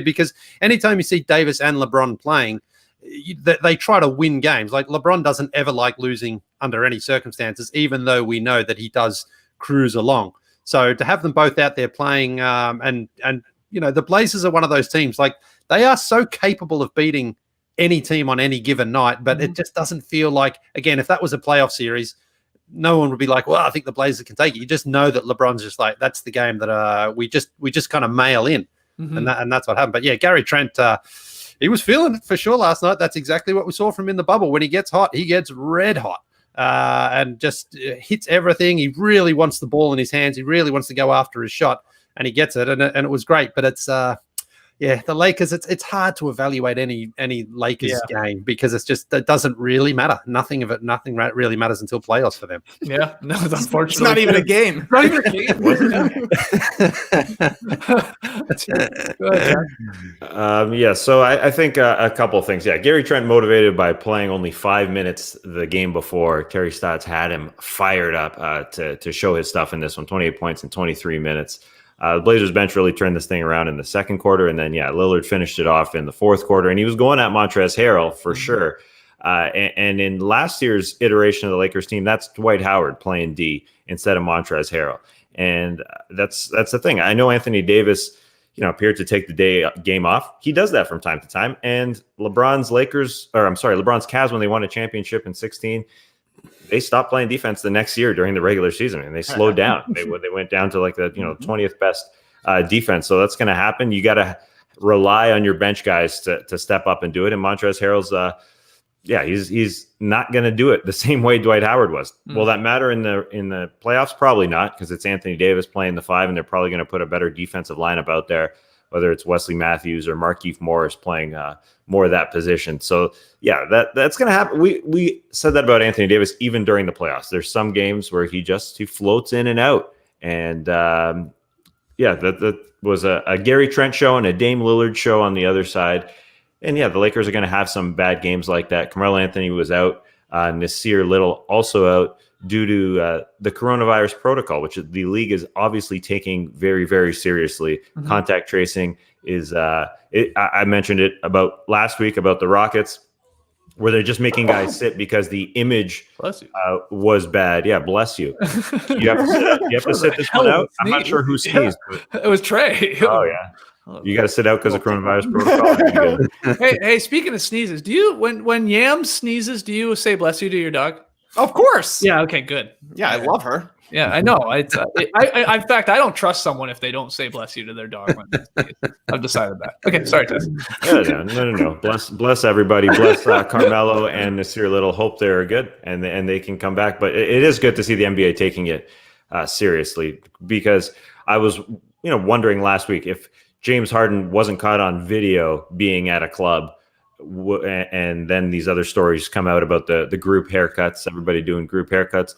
because anytime you see Davis and LeBron playing, they try to win games. LeBron doesn't ever like losing under any circumstances, even though we know that he does cruise along. So to have them both out there playing, and the Blazers are one of those teams. They are so capable of beating any team on any given night, but it just doesn't feel like, again, if that was a playoff series, no one would be well, I think the Blazers can take it. You just know that LeBron's just that's the game that we just kind of mail in, and that's what happened. But yeah, Gary Trent, he was feeling it for sure last night. That's exactly what we saw from him in the bubble. When he gets hot, he gets red hot. And just hits everything. He really wants the ball in his hands. He really wants to go after his shot, and he gets it, and it was great. But it's the Lakers. It's hard to evaluate any Lakers game because it doesn't really matter. Nothing really matters until playoffs for them. Yeah, no, unfortunately, it's not even a game. Not even a game. So I think a couple of things. Yeah, Gary Trent motivated by playing only 5 minutes the game before. Terry Stotts had him fired up to show his stuff in this one. 28 points in 23 minutes. The Blazers bench really turned this thing around in the second quarter, and then Lillard finished it off in the fourth quarter, and he was going at Montrezl Harrell for sure. And in last year's iteration of the Lakers team, that's Dwight Howard playing D instead of Montrezl Harrell, and that's the thing. I know Anthony Davis, appeared to take the game off. He does that from time to time, and LeBron's Cavs, when they won a championship in 2016. They stopped playing defense the next year during the regular season, and they slowed down. They went down to the 20th best defense. So that's going to happen. You got to rely on your bench guys to step up and do it. And Montrezl Harrell's, he's not going to do it the same way Dwight Howard was. Will that matter in the playoffs? Probably not, because it's Anthony Davis playing the 5, and they're probably going to put a better defensive lineup out there. whether it's Wesley Matthews or Markieff Morris playing more of that position. So yeah, that's going to happen. We said that about Anthony Davis even during the playoffs. There's some games where he floats in and out. And that was a Gary Trent show and a Dame Lillard show on the other side. And yeah, the Lakers are going to have some bad games like that. Carmelo Anthony was out. Nasir Little also out due to the coronavirus protocol, which the league is obviously taking very, very seriously. Mm-hmm. Contact tracing is, I mentioned it about last week about the Rockets, where they're just making guys sit because the image was bad. Yeah, bless you. You have to sit this one out. I'm not sure who sneezed. It was Trae. Oh, yeah. You got to sit out because of coronavirus protocol. Hey, speaking of sneezes, do you when Yam sneezes, do you say bless you to your dog? Of course. Yeah. Okay. Good. Yeah, I love her. Yeah, I know. In fact, I don't trust someone if they don't say bless you to their dog. I've decided that. Okay. Sorry, Tess. No. Bless everybody. Bless Carmelo and Nasir Little. Hope they're good and they can come back. But it is good to see the NBA taking it seriously, because I was wondering last week if James Harden wasn't caught on video being at a club, and then these other stories come out about the group haircuts, everybody doing group haircuts,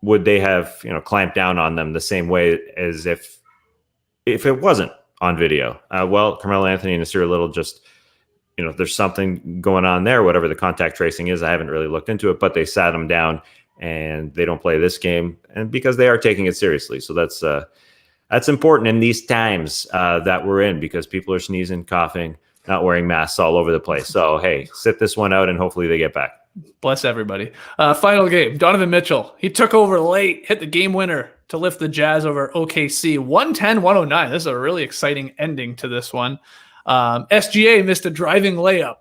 would they have clamped down on them the same way as if it wasn't on video? Well, Carmelo Anthony and Nasir Little just there's something going on there, whatever the contact tracing is. I haven't really looked into it, but they sat them down and they don't play this game, and because they are taking it seriously. So that's important in these times that we're in, because people are sneezing, coughing, not wearing masks all over the place. So, hey, sit this one out and hopefully they get back. Bless everybody. Final game. Donovan Mitchell. He took over late, hit the game winner to lift the Jazz over OKC. 110-109. This is a really exciting ending to this one. SGA missed a driving layup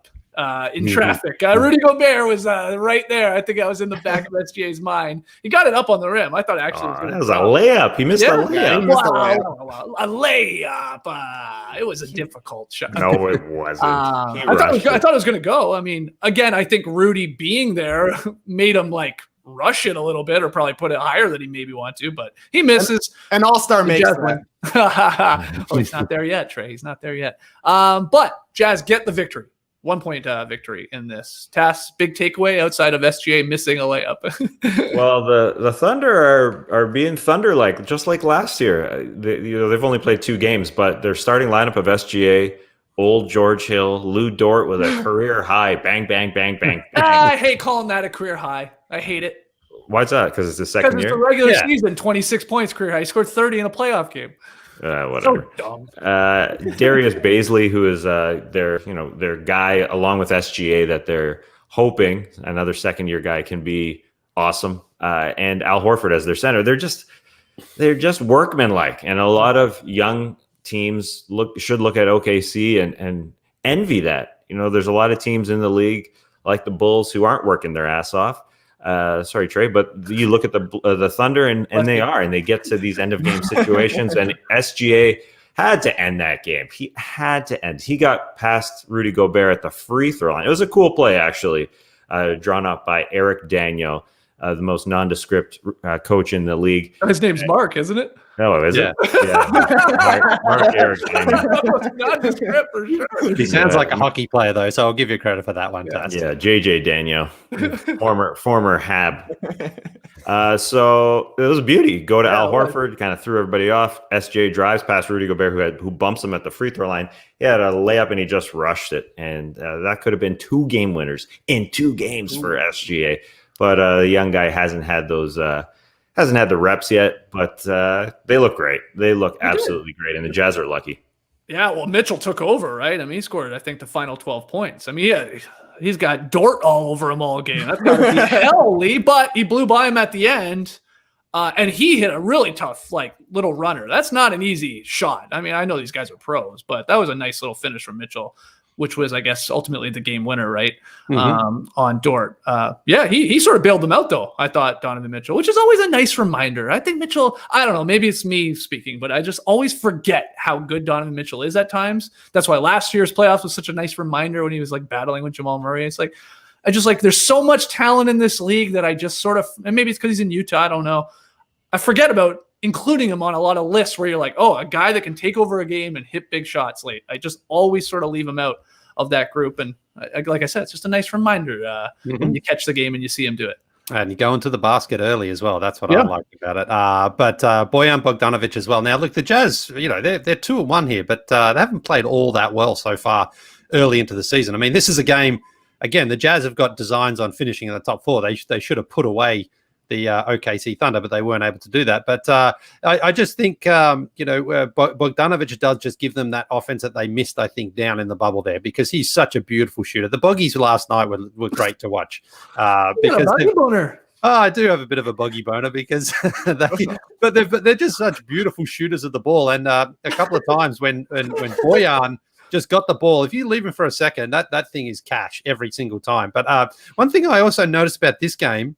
in traffic. Rudy Gobert was right there. I think that was in the back of SGA's mind. He got it up on the rim. I thought actually that was a layup. He missed a layup. A layup. It was a difficult shot. No, it wasn't. I thought it was going to go. I mean, again, I think Rudy being there made him rush it a little bit, or probably put it higher than he maybe want to, but he misses. An all-star makes that. Oh, he's not there yet, Trae. He's not there yet. But Jazz get the victory. 1-point victory in this. Tass, big takeaway outside of SGA missing a layup. Well, the Thunder are being Thunder-like, just like last year. They've only played 2 games, but their starting lineup of SGA, old George Hill, Lou Dort with a career high, bang, bang, bang, bang, bang. I hate calling that a career high. I hate it. Why's that? Because it's the second year? Because it's the regular season, 26 points career high. He scored 30 in a playoff game. Whatever. So dumb. Darius Baisley, who is their guy along with SGA that they're hoping another second-year guy can be awesome, and Al Horford as their center. They're just workmanlike, and a lot of young teams should look at OKC and envy that. There's a lot of teams in the league like the Bulls who aren't working their ass off. Sorry, Trae, but you look at the Thunder and they get to these end of game situations, and SGA had to end that game. He had to end. He got past Rudy Gobert at the free throw line. It was a cool play, actually, drawn up by Eric Daniel, the most nondescript coach in the league. His name's Mark, isn't it? No, is it? Yeah. Mark Eric Daniel. Nondescript for sure. He sounds like a hockey player, though, so I'll give you credit for that one, Tess. Yeah, JJ Daniel, former Hab. So it was a beauty. Go to Al Horford, kind of threw everybody off. SJ drives past Rudy Gobert, who bumps him at the free throw line. He had a layup and he just rushed it, and that could have been 2 game winners in 2 games for SGA. But the young guy hasn't had the reps yet, but they look great. They look absolutely great, and the Jazz are lucky. Yeah, well, Mitchell took over, right? I mean, he scored, I think, the final 12 points. I mean, he's got Dort all over him all game. That's got to be hell, Lee, but he blew by him at the end, and he hit a really tough, little runner. That's not an easy shot. I mean, I know these guys are pros, but that was a nice little finish from Mitchell, which was, I guess, ultimately the game winner, right? On Dort. He sort of bailed them out, though, I thought, Donovan Mitchell, which is always a nice reminder. I think Mitchell, I don't know, maybe it's me speaking, but I just always forget how good Donovan Mitchell is at times. That's why last year's playoffs was such a nice reminder when he was battling with Jamal Murray. It's there's so much talent in this league that I just sort of, and maybe it's because he's in Utah, I don't know. I forget about including him on a lot of lists where you're like, oh, a guy that can take over a game and hit big shots late. I just always sort of leave him out of that group. And like I said, it's just a nice reminder when you catch the game and you see him do it. And you go into the basket early as well. That's what I like about it. But Bojan Bogdanovic as well. Now, look, the Jazz, they're 2-1 here, but they haven't played all that well so far early into the season. I mean, this is a game, again, the Jazz have got designs on finishing in the top 4. They should have put away the OKC Thunder, but they weren't able to do that. But I just think, Bogdanovic does just give them that offense that they missed, I think, down in the bubble there, because he's such a beautiful shooter. The Boggies last night were great to watch. Because boggy boner. I do have a bit of a boggy boner because they're just such beautiful shooters of the ball. And a couple of times when Bojan just got the ball, if you leave him for a second, that thing is cash every single time. But one thing I also noticed about this game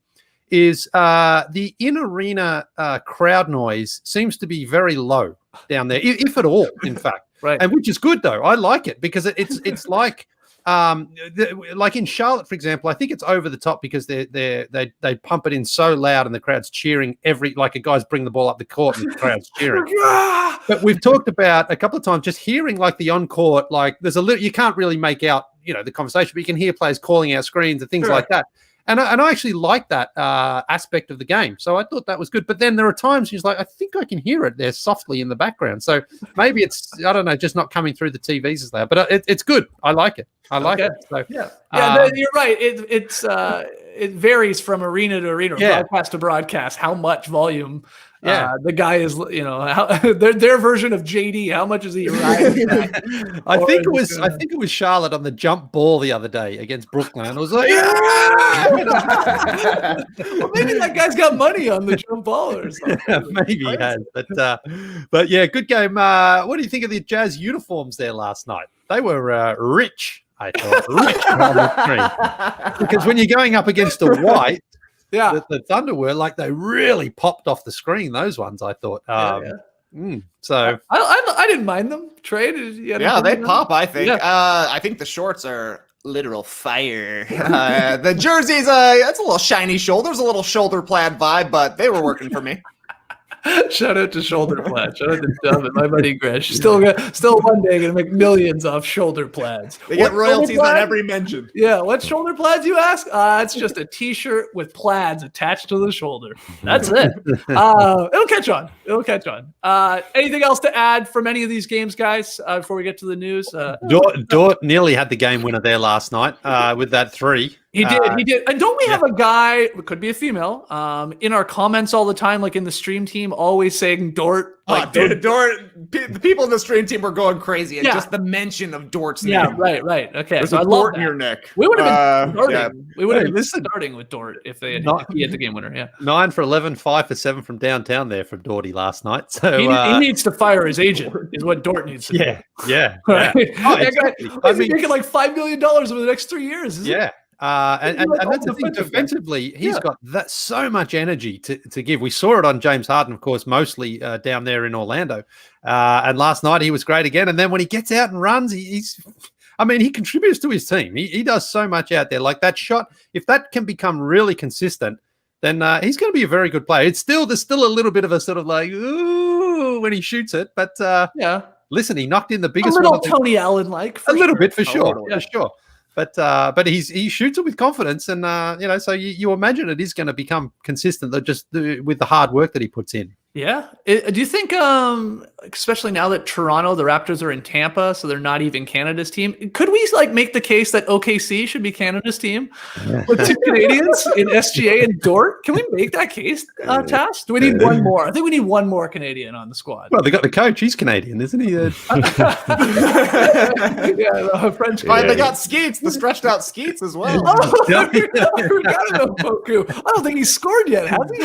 is the in-arena crowd noise seems to be very low down there, if at all, in fact. Right. And which is good, though. I like it because it's like in Charlotte, for example, I think it's over the top because they pump it in so loud and the crowd's cheering like a guy's bring the ball up the court and the crowd's cheering. But we've talked about a couple of times just hearing like the on-court, like there's a little, you can't really make out, the conversation, but you can hear players calling out screens and things like that. And I actually like that aspect of the game. So I thought that was good. But then there are times he's like, I think I can hear it there softly in the background. So maybe it's, I don't know, just not coming through the TVs as loud. But it's good. I like it. I like it. So, you're right. It varies from arena to arena, broadcast to broadcast, how much volume the guy is, their version of JD. How much is he riding? I think it was Charlotte on the jump ball the other day against Brooklyn. And it was like, well, maybe that guy's got money on the jump ball or something. Maybe he has. But yeah, good game. What do you think of the Jazz uniforms there last night? They were rich. I thought rich on the screen. Because when you're going up against a white. Yeah, the Thunder were like they really popped off the screen. Those ones, I thought. So I didn't mind them. Trae, they pop. I think. I think the shorts are literal fire. The jerseys, it's a little shiny shoulders, a little shoulder plaid vibe, but they were working for me. Shout out to shoulder plaid. Shout out to Dove and my buddy Gresh. Still one day gonna make millions off shoulder plaids. They get royalties on every mention. Yeah, what's shoulder plaids, you ask? It's just a t-shirt with plaids attached to the shoulder. That's it. It'll catch on. Anything else to add from any of these games, guys, before we get to the news? Dort nearly had the game winner there last night with that 3. He did. And don't we have a guy, it could be a female, in our comments all the time, like in the stream team, always saying Dort? Dort. The people in the stream team were going crazy at just the mention of Dort's name. Yeah, right. Okay, there's so a Dort in your neck. We would have been starting. Yeah. We would have been starting with Dort if he had the game winner. Yeah, 9 for 11, 5 for 7 from downtown there from Dorty last night. So he needs to fire his agent. Is what Dort needs to do. Yeah. Right? Oh, exactly. He's making like $5 million over the next 3 years. Yeah. And that's the thing. Defensively, he's got so much energy to give. We saw it on James Harden, of course, mostly down there in Orlando. And last night he was great again. And then when he gets out and runs, he contributes to his team. He does so much out there. Like that shot, if that can become really consistent, then he's going to be a very good player. There's still a little bit of a sort of like ooh when he shoots it, but listen, he knocked in the biggest a little Tony Allen like a little bit for sure. But he shoots it with confidence, and so you imagine it is going to become consistent, just with the hard work that he puts in. Yeah. Do you think, especially now that the Raptors are in Tampa, so they're not even Canada's team, could we make the case that OKC should be Canada's team with 2 Canadians in SGA and Dort? Can we make that case, Tass? Do we need one more? I think we need one more Canadian on the squad. Well, they got the coach. He's Canadian, isn't he? French. Right, they got Skeets, the stretched out Skeets as well. I forgot about Poku. I don't think he's scored yet, has he?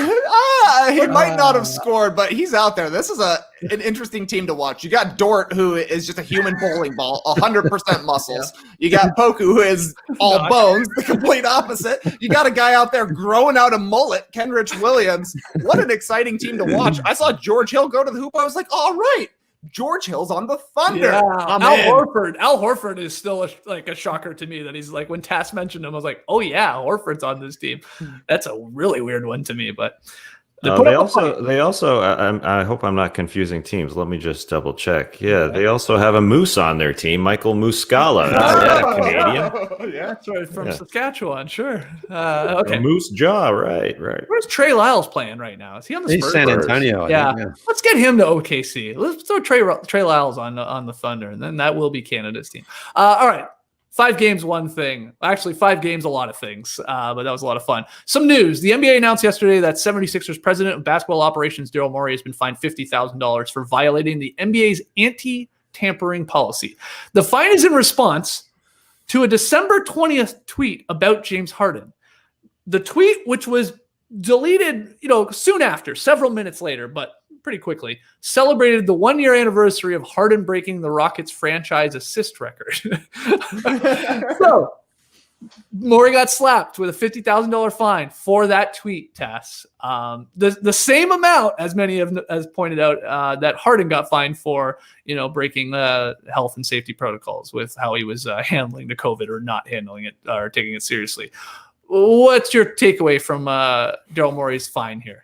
He might not have scored, but he's out there. This is an interesting team to watch. You got Dort, who is just a human bowling ball, 100% muscles. You got Poku, who is all bones, the complete opposite. You got a guy out there growing out a mullet, Kenrich Williams. What an exciting team to watch. I saw George Hill go to the hoop. I was like, all right, George Hill's on the Thunder. Yeah. Al Horford is still a shocker to me that he's like, when Tass mentioned him, I was like, oh yeah, Horford's on this team. That's a really weird one to me, but They also. I hope I'm not confusing teams. Let me just double check. Yeah, they also have a moose on their team, Michael Muscala. That's Canadian. Yeah, that's right, from Saskatchewan. Sure. Okay. A moose jaw. Right. Where's Trae Lyles playing right now? Is he on the Spurs? He's San Antonio. I think. Let's get him to OKC. Let's throw Trae Lyles on the Thunder, and then that will be Canada's team. All right. 5 games, one thing. Actually, 5 games, a lot of things. But that was a lot of fun. Some news. The NBA announced yesterday that 76ers president of basketball operations, Daryl Morey, has been fined $50,000 for violating the NBA's anti-tampering policy. The fine is in response to a December 20th tweet about James Harden. The tweet, which was deleted, soon after, several minutes later, but pretty quickly, celebrated the 1-year anniversary of Harden breaking the Rockets franchise assist record. So, Morey got slapped with a $50,000 fine for that tweet, Tess. The same amount, as many has pointed out, that Harden got fined for, breaking health and safety protocols with how he was handling the COVID or not handling it or taking it seriously. What's your takeaway from Daryl Morey's fine here?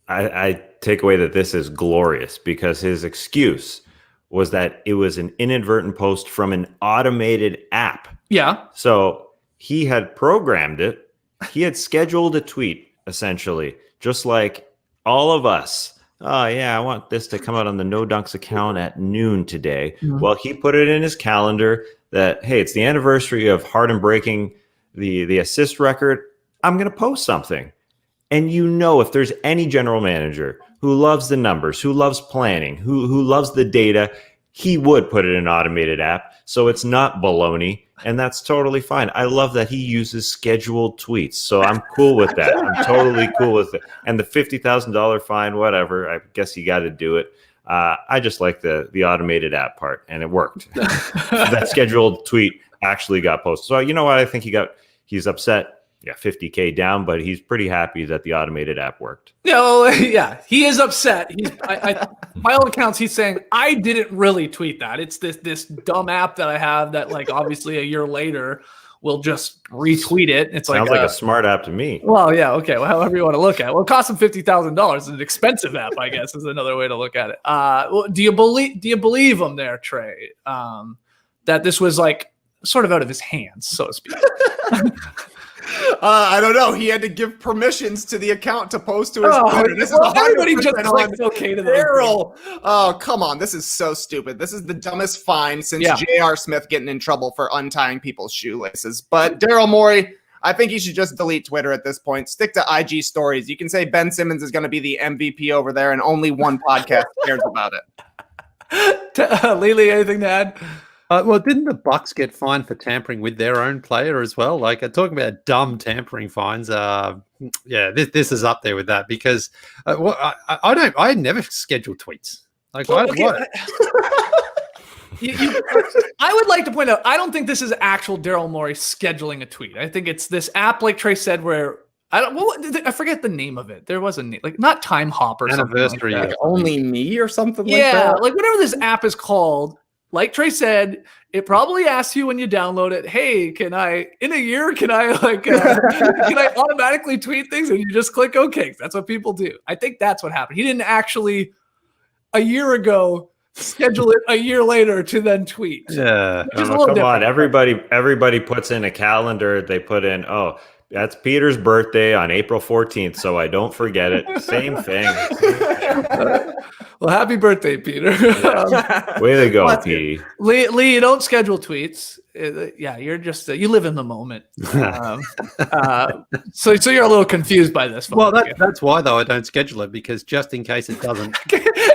I take away that this is glorious because his excuse was that it was an inadvertent post from an automated app. Yeah. So he had programmed it. He had scheduled a tweet, essentially, just like all of us. Oh, yeah, I want this to come out on the No Dunks account at noon today. Mm-hmm. Well, he put it in his calendar that, hey, it's the anniversary of Harden breaking the assist record. I'm going to post something. And if there's any general manager who loves the numbers, who loves planning, who loves the data, he would put it in an automated app. So it's not baloney, and that's totally fine. I love that he uses scheduled tweets. So I'm cool with that. I'm totally cool with it. And the $50,000 fine, whatever, I guess you got to do it. I just like the automated app part, and it worked. That scheduled tweet actually got posted. So you know what? I think he's upset. Yeah, 50K down, but he's pretty happy that the automated app worked. Yeah, he is upset. By all accounts, he's saying, I didn't really tweet that. It's this dumb app that I have that, obviously a year later will just retweet it. It sounds like a smart app to me. Well, yeah, okay. Well, however you want to look at it. Well, it cost him $50,000. It's an expensive app, I guess, is another way to look at it. Do you believe him there, Trae? That this was sort of out of his hands, so to speak? I don't know. He had to give permissions to the account to post to his Twitter. This is everybody just clicks okay to Daryl. Oh, come on. This is so stupid. This is the dumbest fine since J.R. Smith getting in trouble for untying people's shoelaces. But Daryl Morey, I think you should just delete Twitter at this point. Stick to IG stories. You can say Ben Simmons is going to be the MVP over there, and only one podcast cares about it. Lily, anything to add? Well, didn't the Bucks get fined for tampering with their own player as well? Talking about dumb tampering fines. This is up there with that because I never schedule tweets. I would like to point out, I don't think this is actual Daryl Morey scheduling a tweet. I think it's this app, like Trae said, where I forget the name of it. There was a name, not Time Hop or Anniversary, something like that. Only Me or something like that. Yeah, whatever this app is called. Like Trae said, it probably asks you when you download it, hey, can I automatically tweet things? And you just click OK. That's what people do. I think that's what happened. He didn't actually, a year ago, schedule it a year later to then tweet. Yeah. Come on. Everybody puts in a calendar. They put in, that's Peter's birthday on April 14th, so I don't forget it. Same thing. Well, happy birthday, Peter. Way to go, P. Lee, you don't schedule tweets. You're just you live in the moment. So you're a little confused by this. Well, that's why though I don't schedule it, because just in case it doesn't.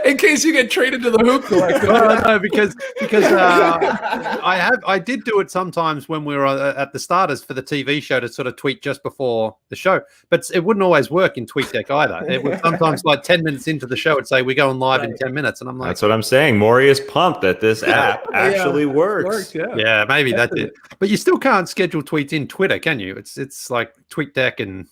In case you get traded to the hoop collector. No, because I did do it sometimes when we were at the starters for the TV show to sort of tweet just before the show, but it wouldn't always work in TweetDeck either. It would sometimes 10 minutes into the show it'd say we're going live in 10 minutes, and I'm like, that's what I'm saying. Morey is pumped that this app actually works. Yeah, maybe that's it. But you still can't schedule tweets in Twitter, can you? It's like TweetDeck and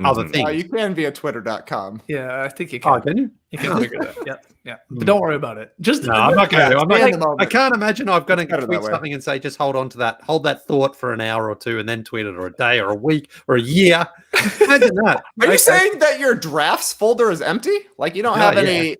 other things. You can via twitter.com. Yeah, I think you can. Oh, can you? You can figure that. Yeah. But don't worry about it. Just No, I'm not going to. I can't imagine I'm going to Better tweet that way. something and say, just hold on to that, hold that thought for an hour or two, and then tweet it, or a day, or a week, or a year. Imagine that. Are you saying that your drafts folder is empty? Like you don't have any?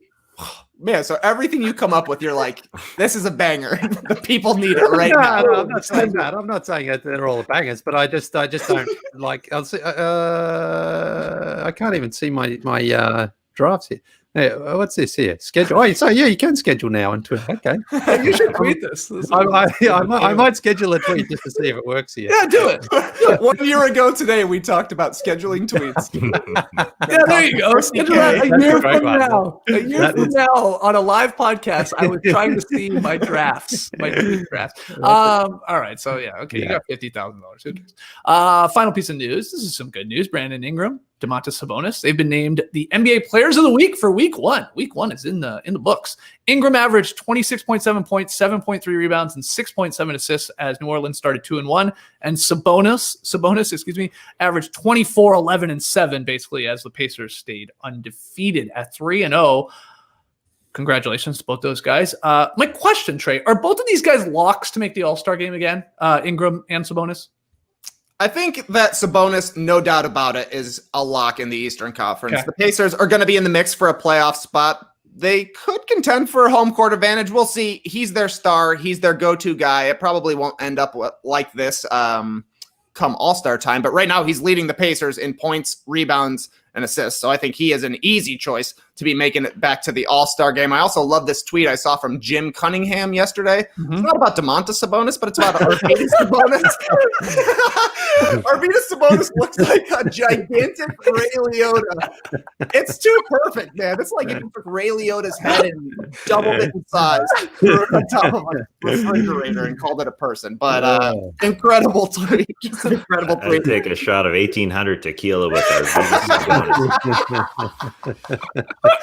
Man, so everything you come up with, you're like, this is a banger. The people need it right now. No, I'm not saying that. I'm not saying that they're all the bangers, but I just don't like. I'll see. I can't even see my drafts here. Hey, what's this here? Schedule. Oh, so yeah, you can schedule now on Twitter. Okay, you should tweet this. I might schedule a tweet just to see if it works here. Yeah, do it. 1 year ago today, we talked about scheduling tweets. Yeah, there you go. Schedule that a year from now. A year from now on a live podcast, I was trying to see my drafts, my tweet drafts. All right, so yeah, okay, you got $50,000. Final piece of news. This is some good news. Brandon Ingram, Domantas Sabonis, they've been named the NBA Players of the Week for Week 1. Week 1 is in the books. Ingram averaged 26.7 points, 7.3 rebounds, and 6.7 assists as New Orleans started 2-1. And Sabonis, averaged 24, 11, and 7 basically as the Pacers stayed undefeated at 3-0. Congratulations to both those guys. My question, Trae, are both of these guys locks to make the All-Star game again? Ingram and Sabonis? I think that Sabonis, no doubt about it, is a lock in the Eastern Conference. Okay. The Pacers are going to be in the mix for a playoff spot. They could contend for a home court advantage. We'll see. He's their star. He's their go-to guy. It probably won't end up like this come All-Star time. But right now, he's leading the Pacers in points, rebounds, and assists. So I think he is an easy choice to be making it back to the All-Star game. I also love this tweet I saw from Jim Cunningham yesterday. Mm-hmm. It's not about Domantas Sabonis, but it's about Arvydas Sabonis. Arvydas Sabonis looks like a gigantic Ray Liotta. It's too perfect, man. It's like if you took Ray Liotta's head and doubled it in size, threw it on top of a refrigerator and called it a person. But incredible tweet. Just an incredible tweet. I'd take a shot of 1800 tequila with Arvydas Sabonis.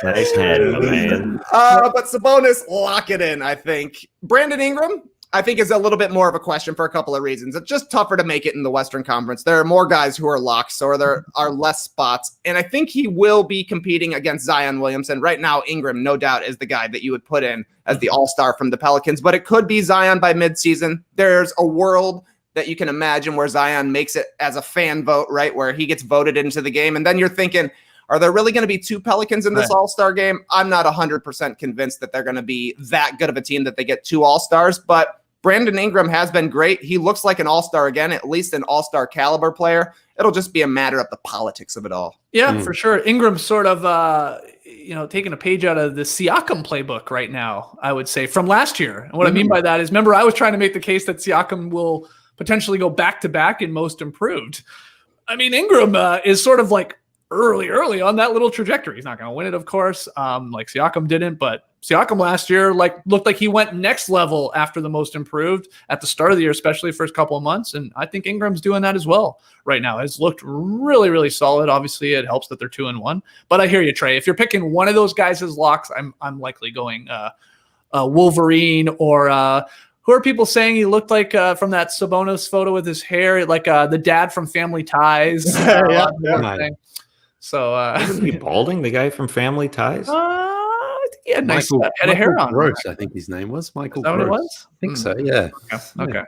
Nice head, my man. But Sabonis, lock it in, I think. Brandon Ingram, I think, is a little bit more of a question for a couple of reasons. It's just tougher to make it in the Western Conference. There are more guys who are locks, so there are less spots. And I think he will be competing against Zion Williamson. Right now, Ingram, no doubt, is the guy that you would put in as the all-star from the Pelicans. But it could be Zion by midseason. There's a world that you can imagine where Zion makes it as a fan vote, right, where he gets voted into the game. And then you're thinking, are there really going to be two Pelicans in this All-Star game? I'm not 100% convinced that they're going to be that good of a team that they get two All-Stars, but Brandon Ingram has been great. He looks like an All-Star again, at least an All-Star caliber player. It'll just be a matter of the politics of it all. Yeah, for sure. Ingram's sort of, taking a page out of the Siakam playbook right now, I would say, from last year. And what I mean by that is, remember, I was trying to make the case that Siakam will potentially go back-to-back in most improved. I mean, Ingram is sort of like early on that little trajectory. He's not going to win it, of course, like Siakam didn't, but Siakam last year looked like he went next level after the most improved at the start of the year, especially first couple of months. And I think Ingram's doing that as well right now. It's looked really, really solid. Obviously, it helps that they're 2-1. But I hear you, Trae. If you're picking one of those guys as locks, I'm likely going Wolverine or who are people saying he looked like from that Sabonis photo with his hair, like the dad from Family Ties? So isn't he balding, the guy from Family Ties? I think he had nice head of hair on. Gross, I think his name was Michael. Is that what it was? I think so. Yeah. Okay.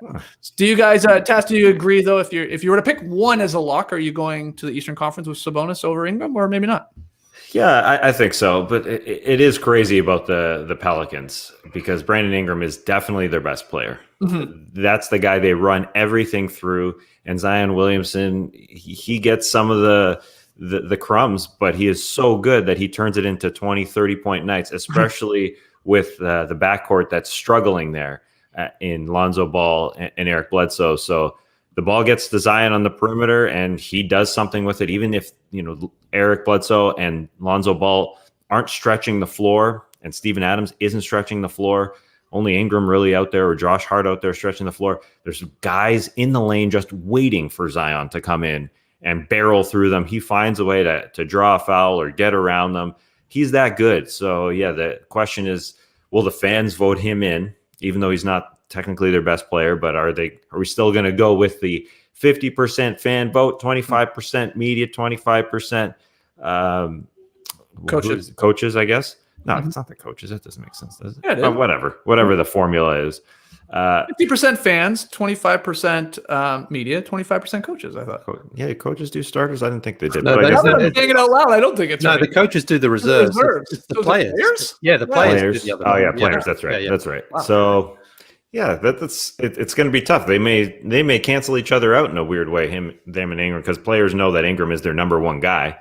Do you guys, Tass, do you agree though? If you were to pick one as a lock, are you going to the Eastern Conference with Sabonis over Ingram, or maybe not? Yeah, I think so. But it is crazy about the Pelicans because Brandon Ingram is definitely their best player. Mm-hmm. That's the guy they run everything through. And Zion Williamson, he gets some of the crumbs, but he is so good that he turns it into 20, 30-point nights, especially with the backcourt that's struggling there in Lonzo Ball and Eric Bledsoe. So the ball gets to Zion on the perimeter, and he does something with it. Even if Eric Bledsoe and Lonzo Ball aren't stretching the floor, and Steven Adams isn't stretching the floor, only Ingram really out there or Josh Hart out there stretching the floor. There's guys in the lane just waiting for Zion to come in and barrel through them. He finds a way to draw a foul or get around them. He's that good. So, yeah, the question is, will the fans vote him in, even though he's not technically their best player, but are we still going to go with the 50% fan vote, 25% media, 25% coaches, I guess. No, it's not the coaches. That doesn't make sense, does it? Yeah, it is. But whatever the formula is. 50% fans, 25% media, 25% coaches, I thought. Yeah, coaches do starters. I didn't think they did. No, but I they guess don't. I'm saying it out loud. I don't think it's No, right. the coaches do the reserves. It's the Those are players. players? Yeah, the players. Do the other Oh one. yeah, players. That's right. Yeah, yeah. That's right. Wow. So yeah, it's going to be tough. They may cancel each other out in a weird way. Them and Ingram, because players know that Ingram is their number one guy.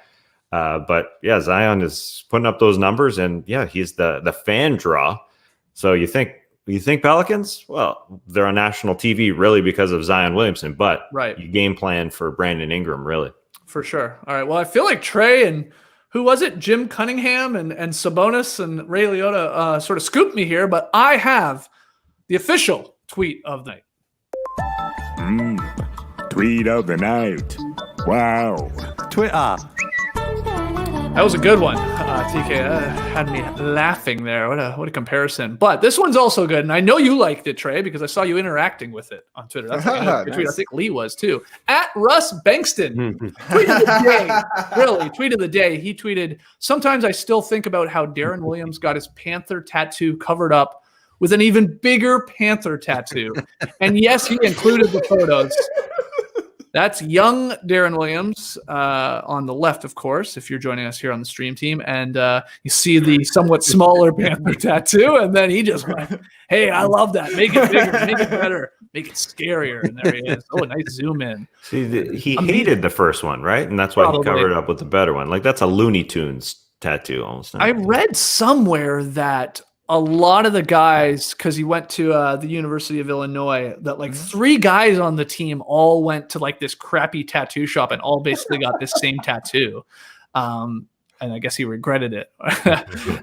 But yeah, Zion is putting up those numbers, and yeah, he's the fan draw. So you think Pelicans? Well, they're on national TV really because of Zion Williamson, but Right. you game plan for Brandon Ingram really. For sure. All right. Well, I feel like Trae and who was it? Jim Cunningham and Sabonis and Ray Liotta sort of scooped me here, but I have the official tweet of the night. Tweet of the night. Wow. Twitter. That was a good one. TK had me laughing there. What a comparison. But this one's also good, and I know you liked it, Trae, because I saw you interacting with it on Twitter. That's a good tweet. I think Lee was too. At Russ Bankston. Tweet of the day. Really, tweet of the day. He tweeted, "Sometimes I still think about how Deron Williams got his Panther tattoo covered up with an even bigger Panther tattoo." And yes, he included the photos. That's young Deron Williams on the left, of course, if you're joining us here on the stream team. And you see the somewhat smaller Panther tattoo. And then he just went, "Hey, I love that. Make it bigger, make it better, make it scarier." And there he is. Oh, a nice zoom in. See, he hated the first one, right? And that's why he covered it up with the better one. Like that's a Looney Tunes tattoo almost. I read somewhere that a lot of the guys, because he went to the University of Illinois, that like 3 guys on the team all went to like this crappy tattoo shop and all basically got this same tattoo. And I guess he regretted it.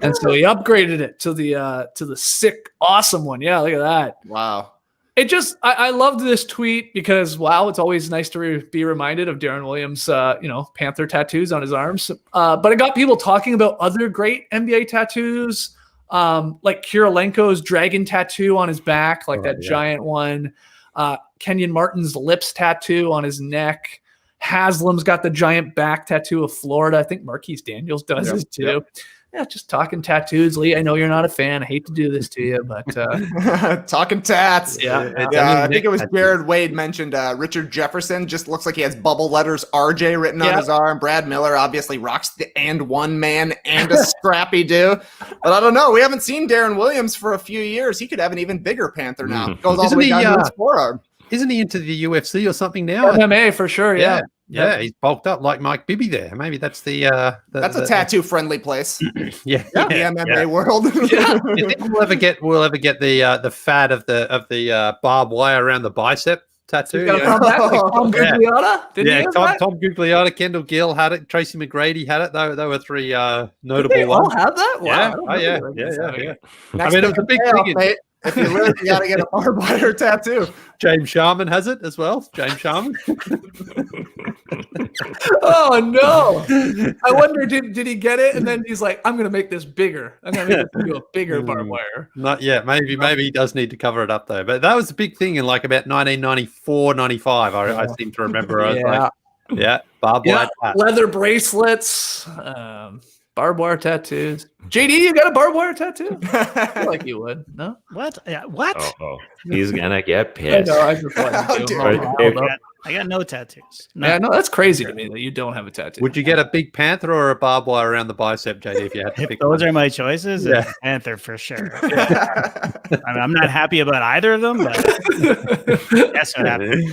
And so he upgraded it to the sick, awesome one. Yeah, look at that. Wow. It just, I loved this tweet because, wow, it's always nice to be reminded of Deron Williams, Panther tattoos on his arms. But it got people talking about other great NBA tattoos. Like Kirilenko's dragon tattoo on his back, like that giant one. Kenyon Martin's lips tattoo on his neck. Haslam's got the giant back tattoo of Florida. I think Marquise Daniels does it too. Yep. Yeah, just talking tattoos. Lee, I know you're not a fan. I hate to do this to you, but talking tats. Yeah. I think it was Jared Wade mentioned Richard Jefferson just looks like he has bubble letters RJ written on his arm. Brad Miller obviously rocks the and one man and a scrappy do. But I don't know. We haven't seen Deron Williams for a few years. He could have an even bigger Panther now. Goes all the way down to his forearm. Isn't he into the UFC or something now? MMA for sure. Yeah. Yeah, he's bulked up like Mike Bibby there. Maybe that's that's a tattoo-friendly place. Yeah, the MMA world. Yeah. You think we'll ever get the fad of the barbed wire around the bicep tattoo? Tom Gugliotta, Tom Gugliotta, Kendall Gill had it, Tracy McGrady had it. They were 3 notable ones. All have that? Wow. Yeah. I mean, it was a big thing. Mate. If you live, you got to get a barbed wire tattoo. James Sharman has it as well. James Sharman. Oh no! I wonder, did he get it? And then he's like, "I'm going to make this bigger. I'm going to make it into a bigger barbed wire." Not yet. Maybe he does need to cover it up though. But that was the big thing in like about 1994, 95. I seem to remember. I was like, barbed wire. Leather bracelets. Barbed wire tattoos. JD, you got a barbed wire tattoo? I feel like you would. No? What? Yeah, what? He's gonna get pissed. I got no tattoos. No. Yeah, no, that's crazy to me that you don't have a tattoo. Would you get a big panther or a barbed wire around the bicep, JD, if you had to pick those are my choices? Yeah. Panther for sure. I'm not happy about either of them, but that's what happened.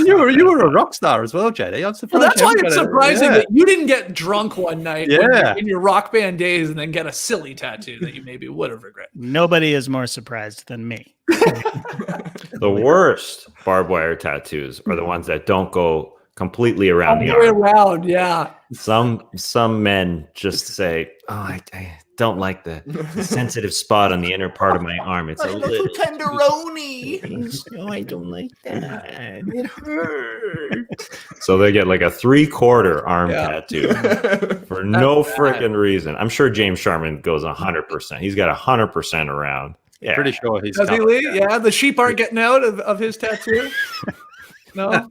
You were a rock star as well, JD. I'm surprised. Well, that's why it's surprising that you didn't get drunk one night in your rock band days and then get a silly tattoo that you maybe would have regretted. Nobody is more surprised than me. The worst barbed wire tattoos are the ones that don't go completely around the arm. Around, yeah. Some men just say, "Oh, I don't like the sensitive spot on the inner part of my arm. It's a little tenderoni. Oh, I don't like that. It hurts." So they get like a 3/4 arm tattoo for no freaking reason. I'm sure James Sharman goes 100%. He's got 100% around. Yeah, pretty sure he's. Does he, Lee? Yeah, the sheep aren't getting out of his tattoo. No.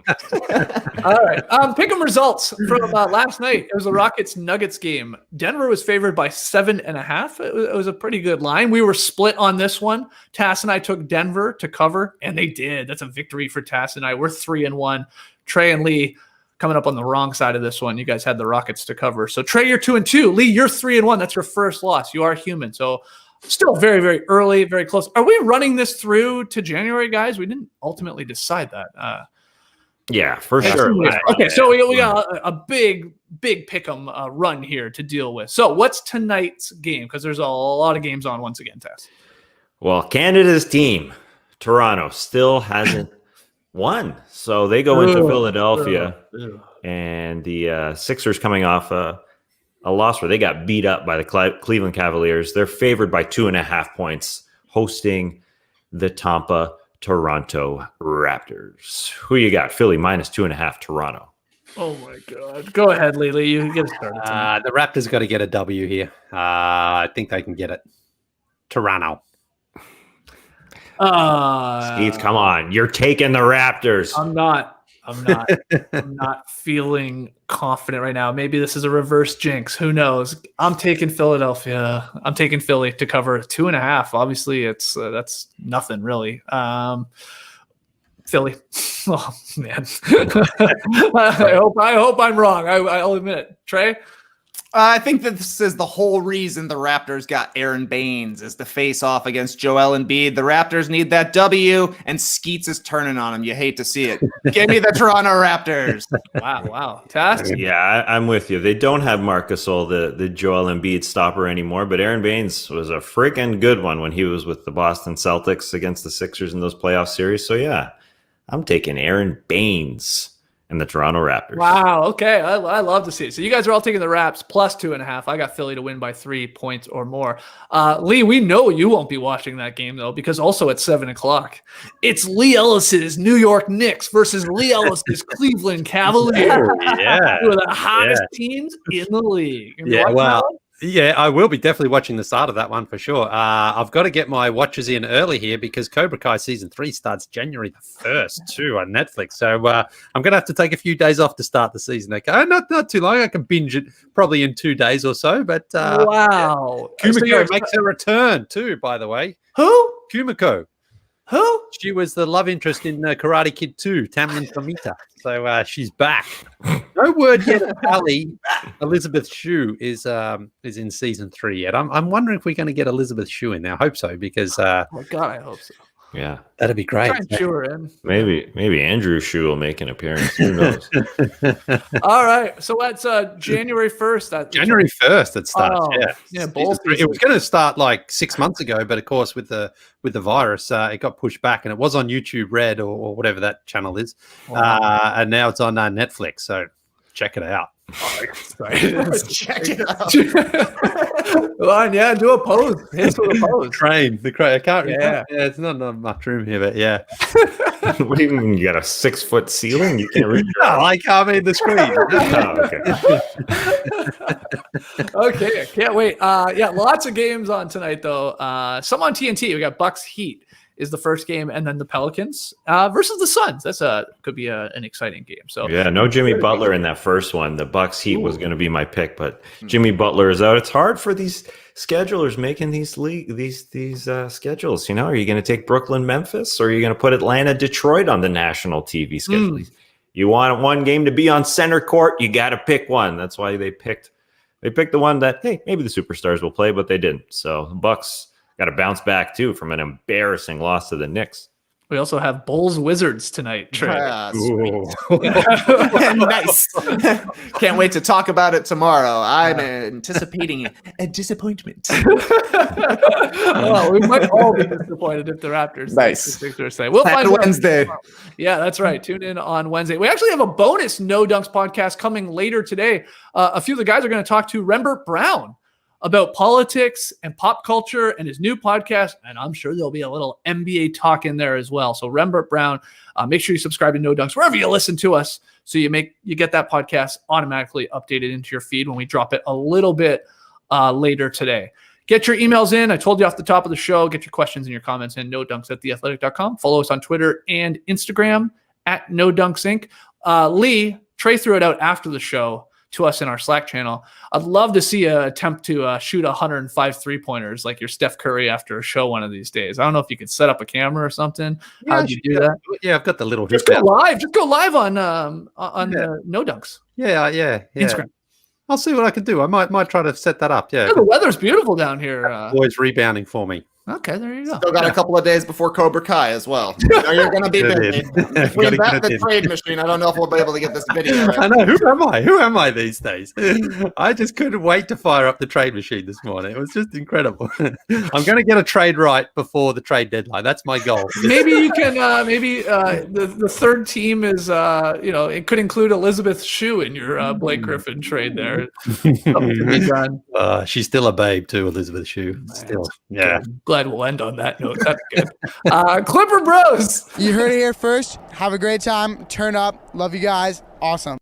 All right. Pick 'em results from last night. It was the Rockets-Nuggets game. Denver was favored by 7.5. It was a pretty good line. We were split on this one. Tass and I took Denver to cover, and they did. That's a victory for Tass and I. We're 3-1. Trae and Lee coming up on the wrong side of this one. You guys had the Rockets to cover. So Trae, you're 2-2. Lee, you're 3-1. That's your first loss. You are human. So still very, very early, very close. Are we running this through to January, guys? We didn't ultimately decide that. Yeah, for sure. Okay, so we got a big pick 'em run here to deal with. So what's tonight's game? Because there's a lot of games on once again, Tess. Well, Canada's team, Toronto, still hasn't won. So they go into Philadelphia, and the Sixers coming off a loss where they got beat up by the Cleveland Cavaliers. They're favored by 2.5 points, hosting the Toronto Raptors. Who you got? Philly minus 2.5, Toronto. Oh my God. Go ahead, Lily. You get started. The Raptors got to get a W here. I think they can get it. Toronto. Skeets, come on. You're taking the Raptors. I'm not feeling confident right now. Maybe this is a reverse jinx. Who knows? I'm taking Philadelphia. I'm taking Philly to cover 2.5. Obviously, that's nothing really. Philly. Oh man. I hope I'm wrong. I'll admit it. Trae? I think that this is the whole reason the Raptors got Aaron Baines is to face off against Joel Embiid. The Raptors need that W, and Skeets is turning on him. You hate to see it. Give me the Toronto Raptors. Wow. Task? Yeah, I'm with you. They don't have Marc Gasol, the Joel Embiid stopper anymore, but Aaron Baines was a freaking good one when he was with the Boston Celtics against the Sixers in those playoff series. So yeah, I'm taking Aaron Baines and the Toronto Raptors. Wow. Okay. I love to see it. So you guys are all taking the Raps plus 2.5. I got Philly to win by 3 points or more. Lee, we know you won't be watching that game though, because also at 7:00, it's Lee Ellis's New York Knicks versus Lee Ellis's Cleveland Cavaliers. Yeah. Two of the hottest teams in the league. Yeah. Well, yeah, I will be definitely watching the start of that one for sure. I've got to get my watches in early here because Cobra Kai season 3 starts January the 1st too on Netflix. So I'm going to have to take a few days off to start the season. Okay, not too long. I can binge it probably in 2 days or so. But wow, Kumiko makes her return too. By the way, who? Kumiko. Who? She was the love interest in Karate Kid 2, Tamlin Tomita. So she's back. No word yet of Ali. Elizabeth Shue is in season 3 yet. I'm wondering if we're going to get Elizabeth Shue in there. I hope so because oh my God, I hope so. Yeah, that'd be great. Sure in. Maybe Andrew Shue will make an appearance. Who knows? All right, so that's January 1st. January 1st it starts. Yeah. It was going to start like 6 months ago, but of course with the virus, it got pushed back, and it was on YouTube Red or whatever that channel is, and now it's on Netflix. So check it out. Check it out. Go on, yeah, do a pose. Hit with a pose. Crane. I can't. Yeah, it's not much room here, but yeah. What do you mean? You got a 6-foot ceiling? You can't reach. No, I can't read the screen. Okay, I can't wait. Yeah, lots of games on tonight though. Some on TNT. We got Bucks Heat is the first game, and then the Pelicans versus the Suns. That's could be an exciting game. So yeah, no Jimmy Butler in that first one. The Bucks Heat was going to be my pick, but Jimmy Butler is out. It's hard for these schedulers making these schedules. You know, are you going to take Brooklyn, Memphis, or are you going to put Atlanta, Detroit on the national TV schedule? You want one game to be on center court, you got to pick one. That's why they picked the one that, hey, maybe the superstars will play, but they didn't. So the Bucks got to bounce back too from an embarrassing loss to the Knicks. We also have Bulls Wizards tonight, Trent. Nice. Can't wait to talk about it tomorrow. I'm anticipating a disappointment. Well, we might all be disappointed if the Raptors. Nice. We'll find Wednesday. Yeah, that's right. Tune in on Wednesday. We actually have a bonus No Dunks podcast coming later today. A few of the guys are going to talk to Rembert Brown about politics and pop culture and his new podcast, and I'm sure there'll be a little NBA talk in there as well. So Rembert Brown, make sure you subscribe to No Dunks wherever you listen to us, so you get that podcast automatically updated into your feed when we drop it a little bit later today. Get your emails in. I told you off the top of the show. Get your questions and your comments in. NoDunks@theathletic.com. Follow us on Twitter and Instagram at No Dunks Inc. Lee, Trae threw it out after the show to us in our Slack channel. I'd love to see an attempt to shoot 105 3-pointers like your Steph Curry after a show one of these days. I don't know if you could set up a camera or something. How do you do that? Yeah, I've got the little. Just go live. Just go live on the No Dunks. Yeah. Instagram. I'll see what I can do. I might try to set that up. Yeah, the weather's beautiful down here. Boys rebounding for me. Okay, there you go. Still got a couple of days before Cobra Kai as well. You know, you're going to be busy. Between that and the trade machine, I don't know if we'll be able to get this video. Right. I know. Who am I these days? I just couldn't wait to fire up the trade machine this morning. It was just incredible. I'm going to get a trade right before the trade deadline. That's my goal. Maybe you can. The third team is. It could include Elizabeth Shue in your Blake Griffin trade. There, she's still a babe too, Elizabeth Shue. Still, yeah. Glad we'll end on that note. That's good. Clipper Bros. You heard it here first. Have a great time. Turn up. Love you guys. Awesome.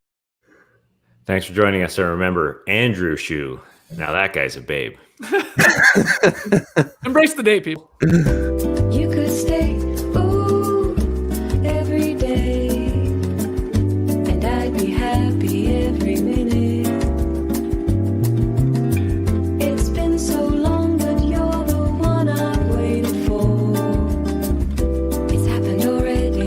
Thanks for joining us. And remember, Andrew Shue. Now that guy's a babe. Embrace the day, people.